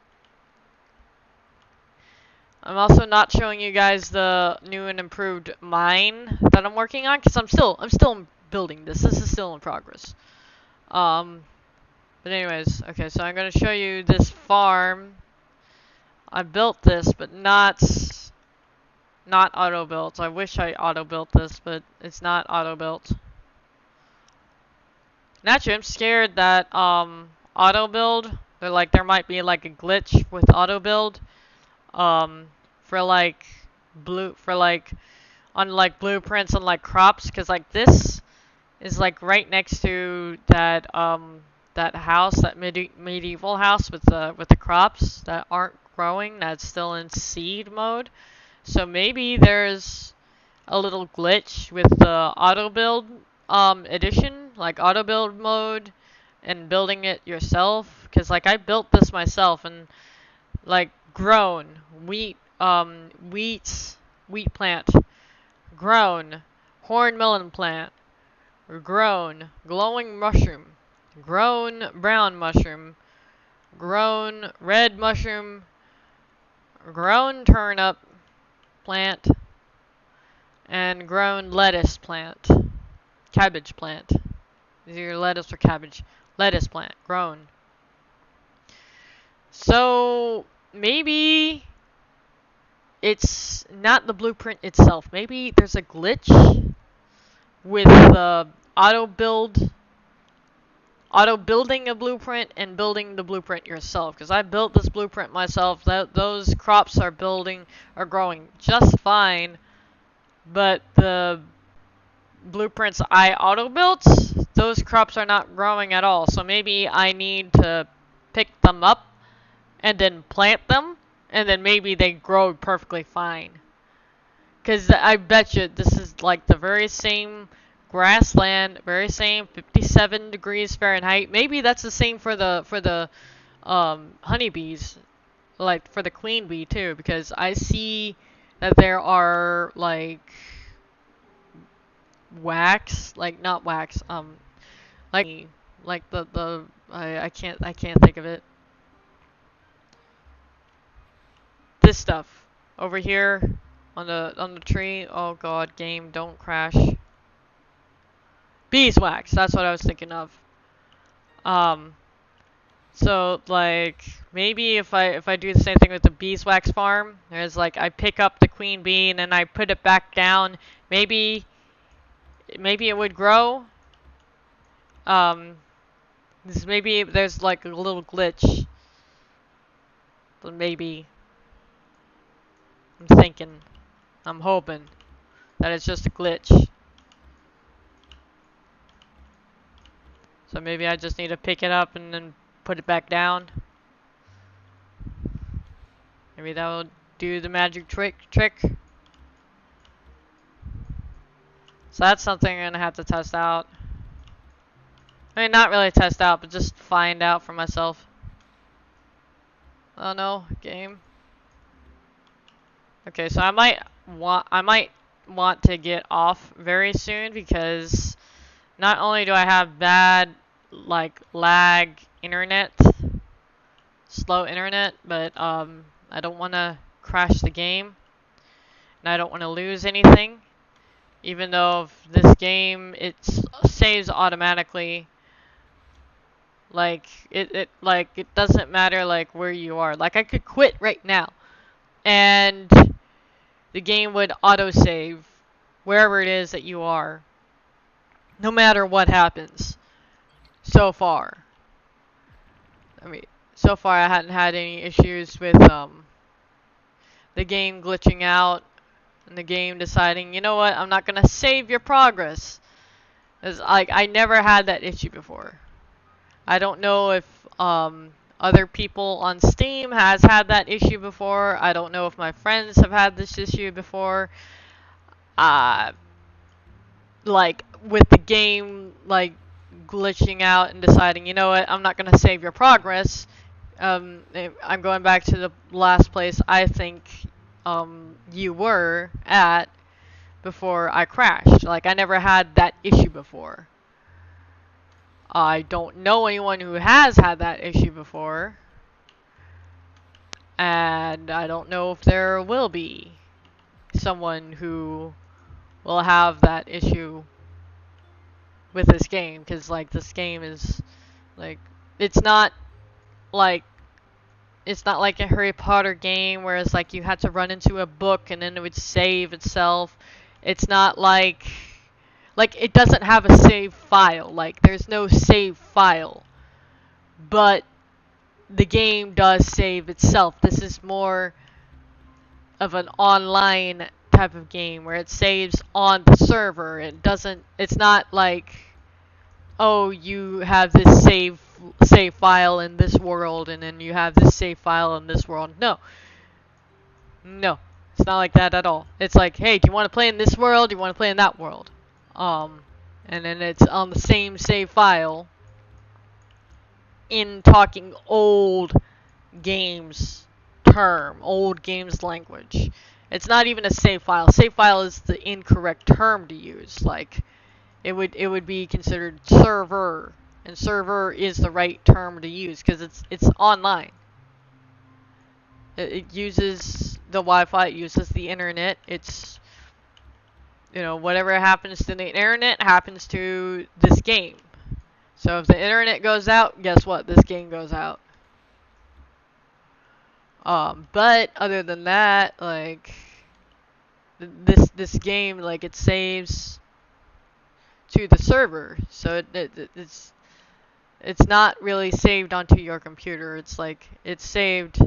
I'm also not showing you guys the new and improved mine that I'm working on because I'm still building this. This is still in progress. But anyways, okay, so I'm gonna show you this farm. I built this, but not auto built. I wish I auto built this, but it's not auto built. Naturally, I'm scared that auto build, or like there might be like a glitch with auto build, for like on like blueprints and like crops, because like this is like right next to that house, that medieval house with the crops that aren't growing, that's still in seed mode. So maybe there's a little glitch with the auto build edition, like auto build mode, and building it yourself. Cause like I built this myself and like grown wheat wheat plant, grown horn melon plant, grown glowing mushroom, grown brown mushroom, grown red mushroom, grown turnip plant, and grown lettuce plant, cabbage plant. Is your lettuce or cabbage? Lettuce plant, grown. So maybe it's not the blueprint itself. Maybe there's a glitch with the auto building a blueprint and building the blueprint yourself. Because I built this blueprint myself. Those crops are growing just fine, but the blueprints I auto built, those crops are not growing at all. So maybe I need to pick them up and then plant them, and then maybe they grow perfectly fine. Because I bet you this is like the very same grassland, very same 57 degrees Fahrenheit. Maybe that's the same for the honeybees, like for the queen bee too, because I see that there are like wax, like not wax, like the I can't think of it. This stuff over here on the tree. Oh god, game, don't crash. Beeswax, that's what I was thinking of. Um so like maybe if I do the same thing with the beeswax farm, there's like I pick up the queen bee and then I put it back down, maybe it would grow. Um maybe there's like a little glitch. But maybe I'm thinking, I'm hoping that it's just a glitch. So maybe I just need to pick it up and then put it back down. Maybe that will do the magic trick. So that's something I'm gonna have to test out. I mean, not really test out, but just find out for myself. Oh no, game. Okay, so I might want to get off very soon because not only do I have bad like lag internet, slow internet, but I don't want to crash the game and I don't want to lose anything. Even though this game it saves automatically, like it doesn't matter like where you are. Like I could quit right now and the game would autosave wherever it is that you are, no matter what happens. So far, I mean, so far I hadn't had any issues with the game glitching out and the game deciding, you know what, I'm not gonna save your progress. It's like I never had that issue before. I don't know if other people on Steam has had that issue before. I don't know if my friends have had this issue before. Uh, like with the game like glitching out and deciding, you know what, I'm not gonna save your progress. I'm going back to the last place I think you were at before I crashed. Like I never had that issue before. I don't know anyone who has had that issue before. And I don't know if there will be someone who will have that issue with this game, because like this game is like it's not like a Harry Potter game where it's like you had to run into a book and then it would save itself. It's not like it doesn't have a save file. Like there's no save file. But the game does save itself. This is more of an online type of game where it saves on the server. It's not like, oh, you have this save file in this world and then you have this save file in this world. No. No. It's not like that at all. It's like, hey, do you want to play in this world? Do you want to play in that world? And then it's on the same save file in talking old games old games language. It's not even a save file. Save file is the incorrect term to use. Like it would be considered server, and server is the right term to use because it's online. It uses the Wi-Fi, it uses the internet. It's, you know, whatever happens to the internet happens to this game. So if the internet goes out, guess what? This game goes out. But other than that, like this game, like it saves to the server, so it's not really saved onto your computer. It's like it's saved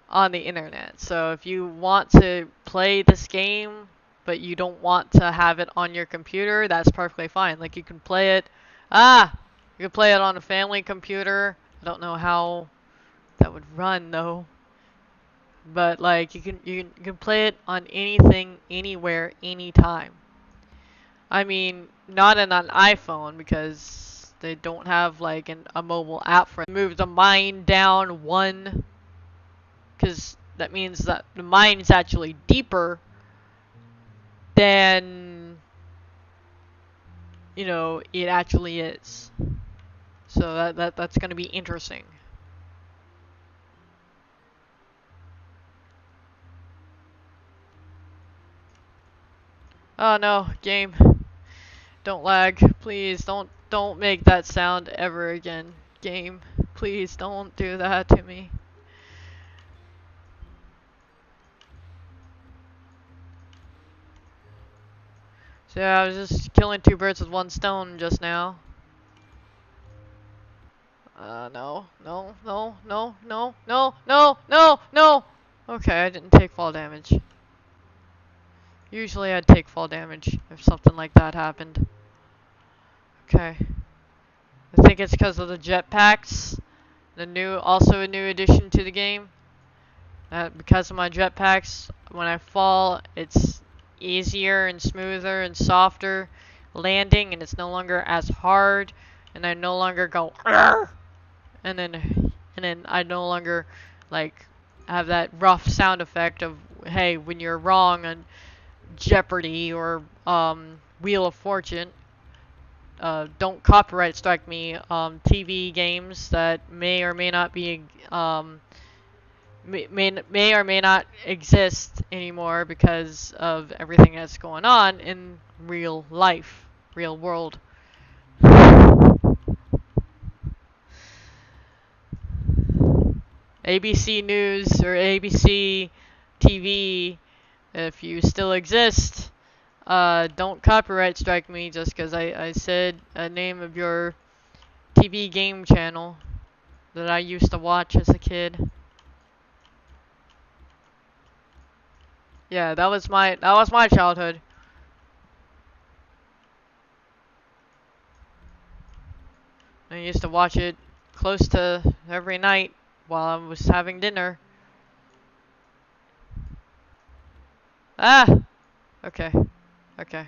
on the internet. So if you want to play this game, but you don't want to have it on your computer, that's perfectly fine. Like you can play it, you can play it on a family computer. I don't know how that would run though. But like you can play it on anything, anywhere, anytime. I mean, not on an iPhone because they don't have like a mobile app for it. Move the mine down one, because that means that the mine is actually deeper than, you know, it actually is. So that's gonna be interesting. Oh no, game. Don't lag. Please don't make that sound ever again. Game. Please don't do that to me. So yeah, I was just killing two birds with one stone just now. No, no, no, no, no, no, no, no, no! Okay, I didn't take fall damage. Usually I'd take fall damage if something like that happened. Okay. I think it's because of the jetpacks. Also a new addition to the game. Because of my jetpacks, when I fall, it's easier and smoother and softer landing, and it's no longer as hard, and I no longer go Arr! and then I no longer like have that rough sound effect of, hey, when you're wrong on Jeopardy or Wheel of Fortune. Don't copyright strike me. TV games that may or may not be may or may not exist anymore because of everything that's going on in real life, real world. ABC News or ABC TV If you still exist, don't copyright strike me just because I said a name of your TV game channel that I used to watch as a kid. Yeah, that was my childhood. I used to watch it close to every night while I was having dinner. Ah! Okay. Okay.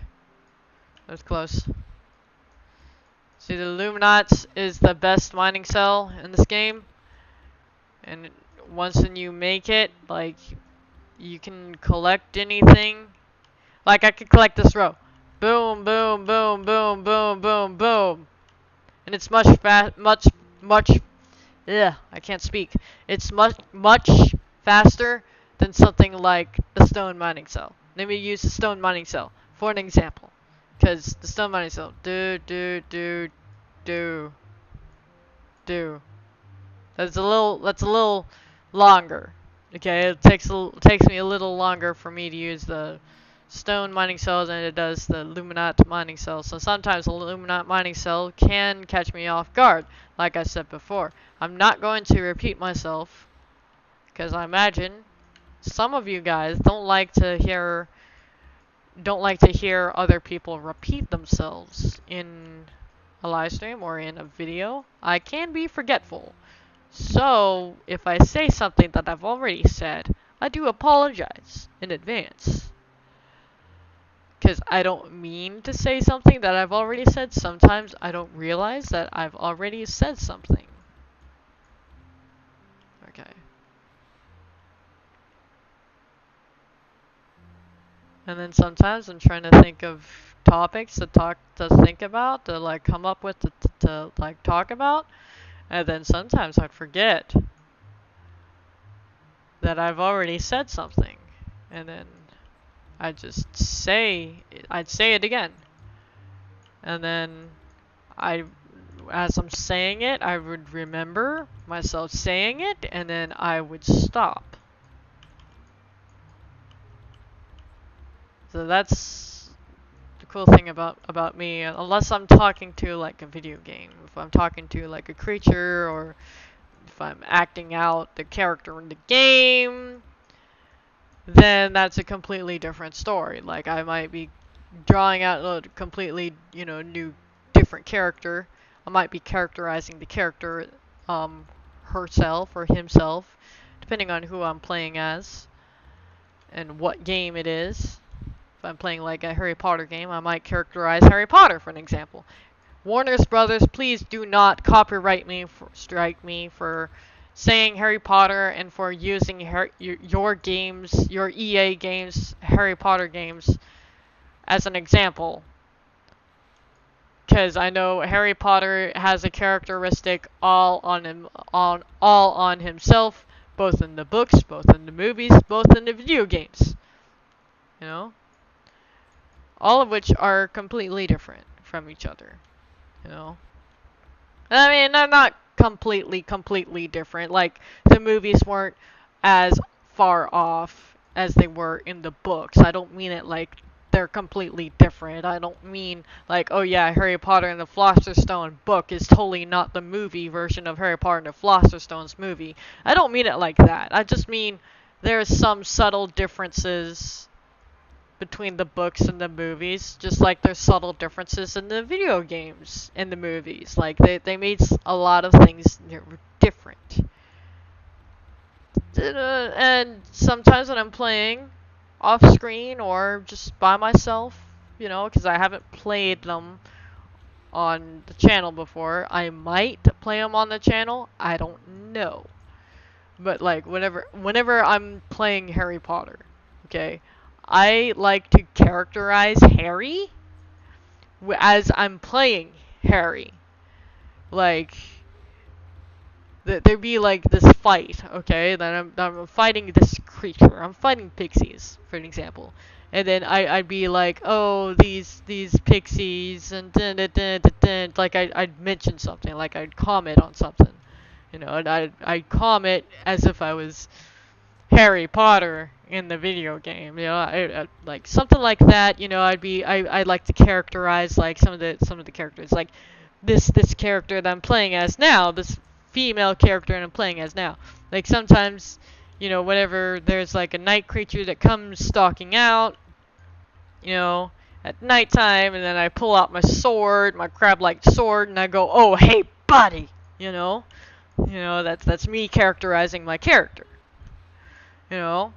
That was close. See, the Luminats is the best mining cell in this game. And once you make it, like, you can collect anything. Like, I could collect this row. Boom, boom, boom, boom, boom, boom, boom. And it's much, yeah, I can't speak. It's much faster than something like the stone mining cell. Let me use the stone mining cell for an example. Because the stone mining cell, do. That's a little longer. Okay, it takes me a little longer for me to use the stone mining cell than it does the Luminat mining cell. So sometimes the Luminat mining cell can catch me off guard, like I said before. I'm not going to repeat myself because I imagine some of you guys don't like to hear other people repeat themselves in a live stream or in a video. I can be forgetful. So, if I say something that I've already said, I do apologize in advance. Because I don't mean to say something that I've already said. Sometimes I don't realize that I've already said something. Okay. And then sometimes I'm trying to think of topics to think about, to like come up with to like talk about. And then sometimes I forget that I've already said something. And then I'd say it again. And then as I'm saying it, I would remember myself saying it, and then I would stop. So that's the cool thing about me, unless I'm talking to like a video game. If I'm talking to like a creature, or if I'm acting out the character in the game, then that's a completely different story. Like, I might be drawing out a completely, new, different character. I might be characterizing the character, herself or himself, depending on who I'm playing as and what game it is. If I'm playing like a Harry Potter game, I might characterize Harry Potter, for an example. Warner's Brothers, please do not strike me for saying Harry Potter and for using your games, your EA games, Harry Potter games, as an example. Because I know Harry Potter has a characteristic all on himself, both in the books, both in the movies, both in the video games. You know? All of which are completely different from each other. You know? I mean, they're not completely different. Like, the movies weren't as far off as they were in the books. I don't mean it like they're completely different. I don't mean like, oh yeah, Harry Potter and the Philosopher's Stone book is totally not the movie version of Harry Potter and the Philosopher's Stone's movie. I don't mean it like that. I just mean there's some subtle differences between the books and the movies, just like there's subtle differences in the video games and the movies. Like, they made a lot of things different. And sometimes when I'm playing off screen or just by myself, because I haven't played them on the channel before, I might play them on the channel. I don't know. But like, whenever I'm playing Harry Potter, okay, I like to characterize Harry as I'm playing Harry. Like, there'd be like this fight, okay? Then I'm fighting this creature. I'm fighting pixies, for an example. And then I'd be like, oh, these pixies, and dun, like I'd mention something, like I'd comment on something, and I'd comment as if I was Harry Potter in the video game. You know, like something like that. You know, I'd like to characterize like some of the characters. Like this character that I'm playing as now, this female character that I'm playing as now. Like sometimes, you know, whenever there's like a night creature that comes stalking out, you know, at nighttime, and then I pull out my sword, my crab-like sword, and I go, "Oh, hey, buddy," you know, that's me characterizing my character, you know,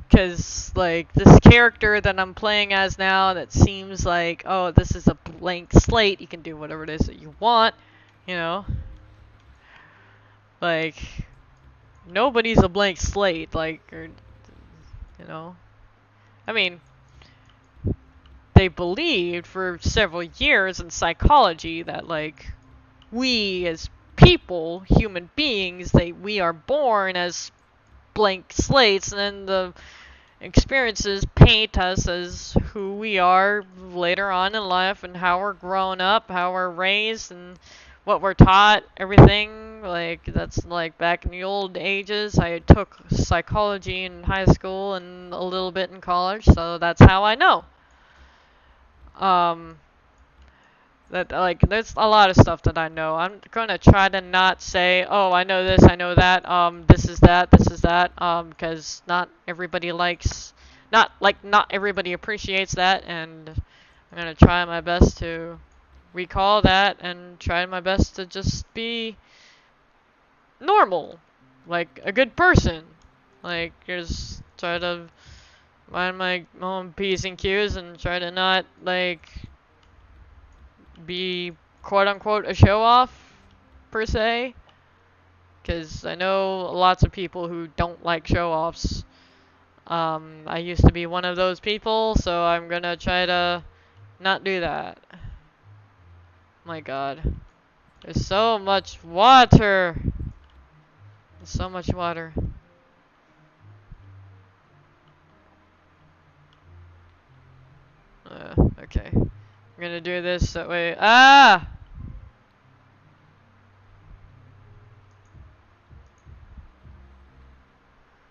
because like this character that I'm playing as now, that seems like, oh, this is a blank slate. You can do whatever it is that you want, you know, like nobody's a blank slate, like, or, you know, I mean. They believed for several years in psychology that like we as people, human beings, we are born as blank slates, and then the experiences paint us as who we are later on in life, and how we're grown up, how we're raised, and what we're taught, everything. Like that's like back in the old ages. I took psychology in high school and a little bit in college, so that's how I know. Um, that like there's a lot of stuff that I know. I'm gonna try to not say, oh, I know this, I know that, this is that, because not everybody likes, not everybody appreciates that, and I'm gonna try my best to recall that and try my best to just be normal, like a good person, like just try to mind my own P's and Q's and try to not like be quote unquote a show off per se, because I know lots of people who don't like show offs. I used to be one of those people, so I'm gonna try to not do that. My god, there's so much water. There's so much water. Okay, I'm gonna do this that way. Ah!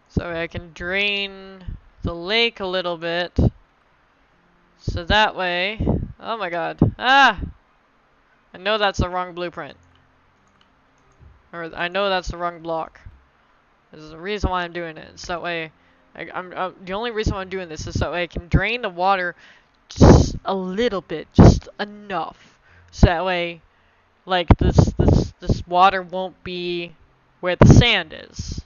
So I can drain the lake a little bit. So that way, oh my god. Ah! I know that's the wrong blueprint. Or I know that's the wrong block. There's a reason why I'm doing it. So that way, the only reason why I'm doing this is so that way I can drain the water just a little bit, just enough. So that way, like this water won't be where the sand is.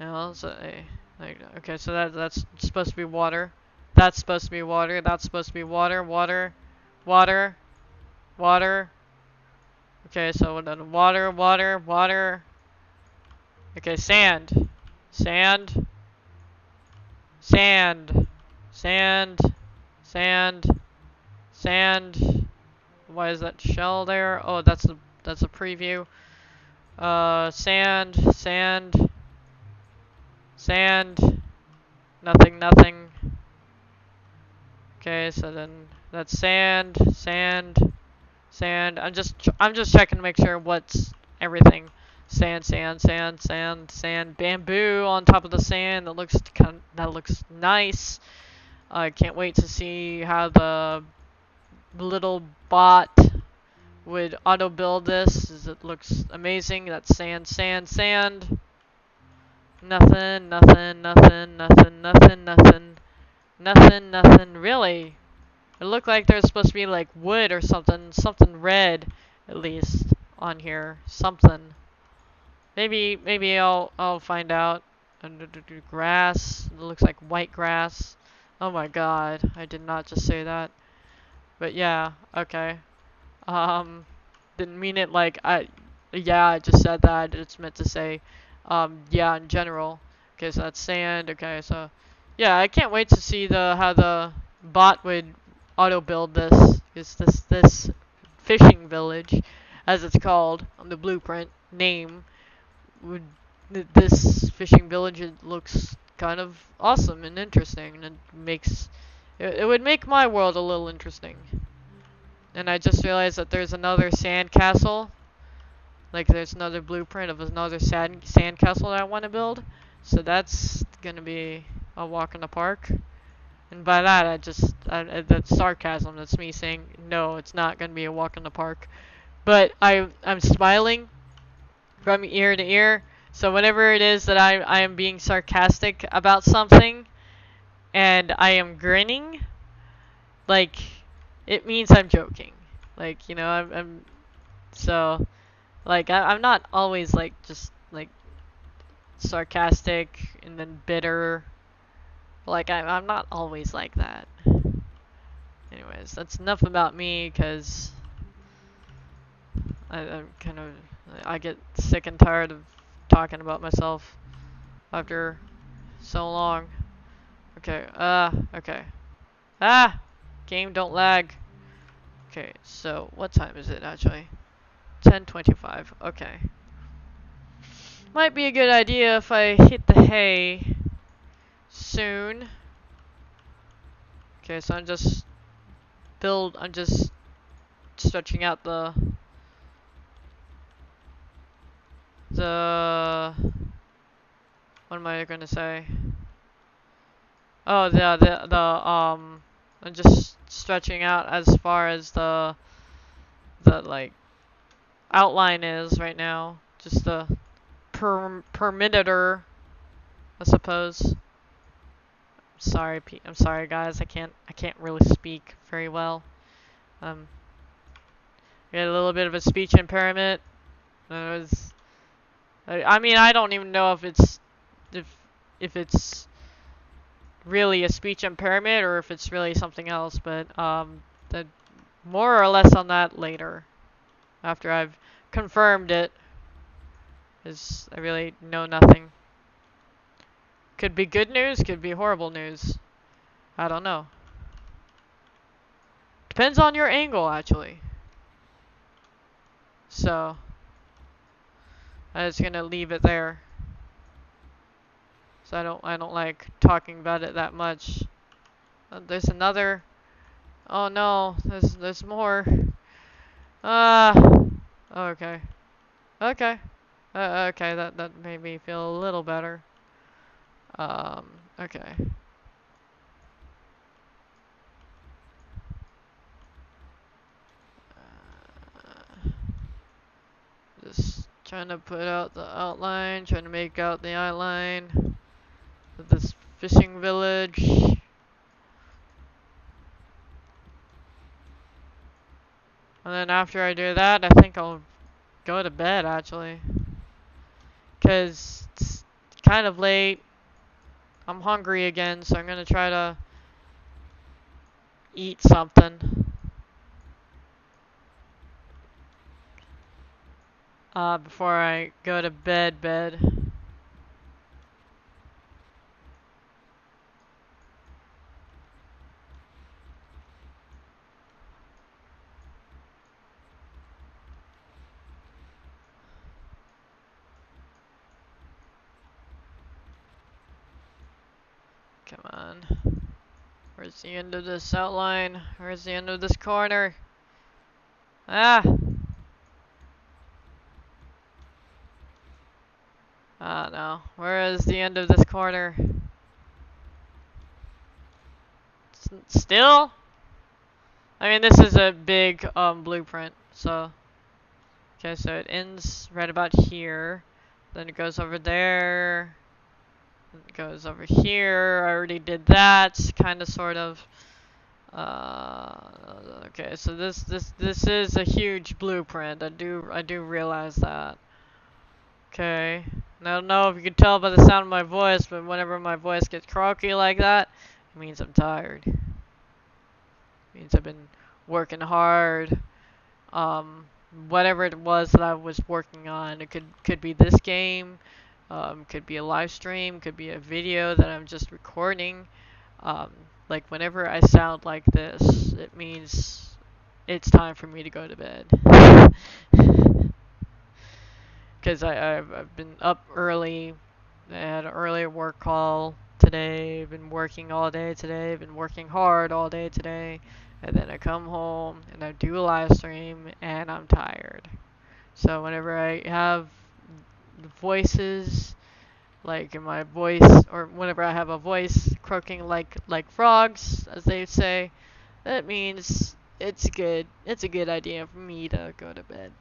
You know, so like okay, so that's supposed to be water. That's supposed to be water. That's supposed to be water. Water, water, water. Okay, so then water, water, water. Okay, sand, sand, sand, sand, sand, sand. Why is that shell there? Oh, that's a preview. Sand, sand, sand. Nothing, nothing. Okay, so then that's sand, sand, sand. I'm just checking to make sure what's everything. Sand, sand, sand, sand, sand. Bamboo on top of the sand. That looks nice. I can't wait to see how the little bot would auto build this. As it looks amazing. That's sand, sand, sand. Nothing, nothing, nothing, nothing, nothing, nothing, nothing, nothing. Really. It looked like there's supposed to be like wood or something red, at least on here, something. Maybe I'll find out. Grass. It looks like white grass. Oh my god, I did not just say that. But yeah, okay. Didn't mean it like yeah, I just said that. It's meant to say, yeah, in general. Okay, so that's sand. Okay, so yeah, I can't wait to see how the bot would auto build this. Is this fishing village, as it's called on the blueprint name, would this fishing village, it looks kind of awesome and interesting, and it would make my world a little interesting. And I just realized that there's another sand castle Like there's another blueprint of another sandcastle that I want to build. So that's gonna be a walk in the park. And by that, that's sarcasm. That's me saying, no, it's not gonna be a walk in the park. But I'm smiling from ear to ear. So whenever it is that I am being sarcastic about something, and I am grinning, like, it means I'm joking. Like, you know, I'm so, like, I'm not always, like, just, like, sarcastic and then bitter. Like, I'm not always like that. Anyways, that's enough about me, because I'm kind of, I get sick and tired of talking about myself after so long. Okay, okay. Ah! Game, don't lag. Okay, so what time is it actually? 10:25. Okay. Might be a good idea if I hit the hay soon. Okay, so I'm just stretching out the, what am I gonna say? Oh, I'm just stretching out as far as the like outline is right now. Just the perimeter, I suppose. Sorry, I'm sorry, guys. I can't really speak very well. Um, I had a little bit of a speech impairment. It was, I mean, I don't even know if if it's really a speech impairment or if it's really something else, but the more or less on that later after I've confirmed it, is I really know nothing. Could be good news, could be horrible news. I don't know. Depends on your angle, actually. So I'm just gonna leave it there. So I don't like talking about it that much. There's another. Oh no, there's more. Ah. Okay. Okay. Okay. That made me feel a little better. Okay. Just trying to put out the outline, trying to make out the outline of this fishing village. And then after I do that, I think I'll go to bed actually. Because it's kind of late. I'm hungry again, so I'm gonna try to eat something. Before I go to bed. Come on. Where's the end of this outline? Where's the end of this corner? Ah! Ah, no. Where is the end of this corner? Still? I mean, this is a big blueprint, so. Okay, so it ends right about here. Then it goes over there. Then it goes over here. I already did that, kind of, sort of. Okay, so this is a huge blueprint. I do realize that. Okay. And I don't know if you can tell by the sound of my voice, but whenever my voice gets croaky like that, it means I'm tired. It means I've been working hard. Whatever it was that I was working on, it could be this game, could be a live stream, could be a video that I'm just recording. Like whenever I sound like this, it means it's time for me to go to bed. Because I've been up early. I had an earlier work call today. I've been working all day today. I've been working hard all day today. And then I come home and I do a live stream and I'm tired. So whenever I have voices, like in my voice, or whenever I have a voice croaking like frogs, as they say, that means it's a good idea for me to go to bed.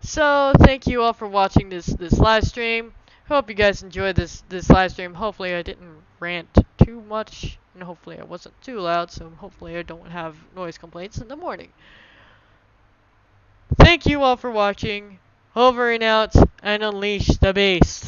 So thank you all for watching this live stream. Hope you guys enjoyed this live stream. Hopefully I didn't rant too much, and hopefully I wasn't too loud. So hopefully I don't have noise complaints in the morning. Thank you all for watching. Over and out, and unleash the beast.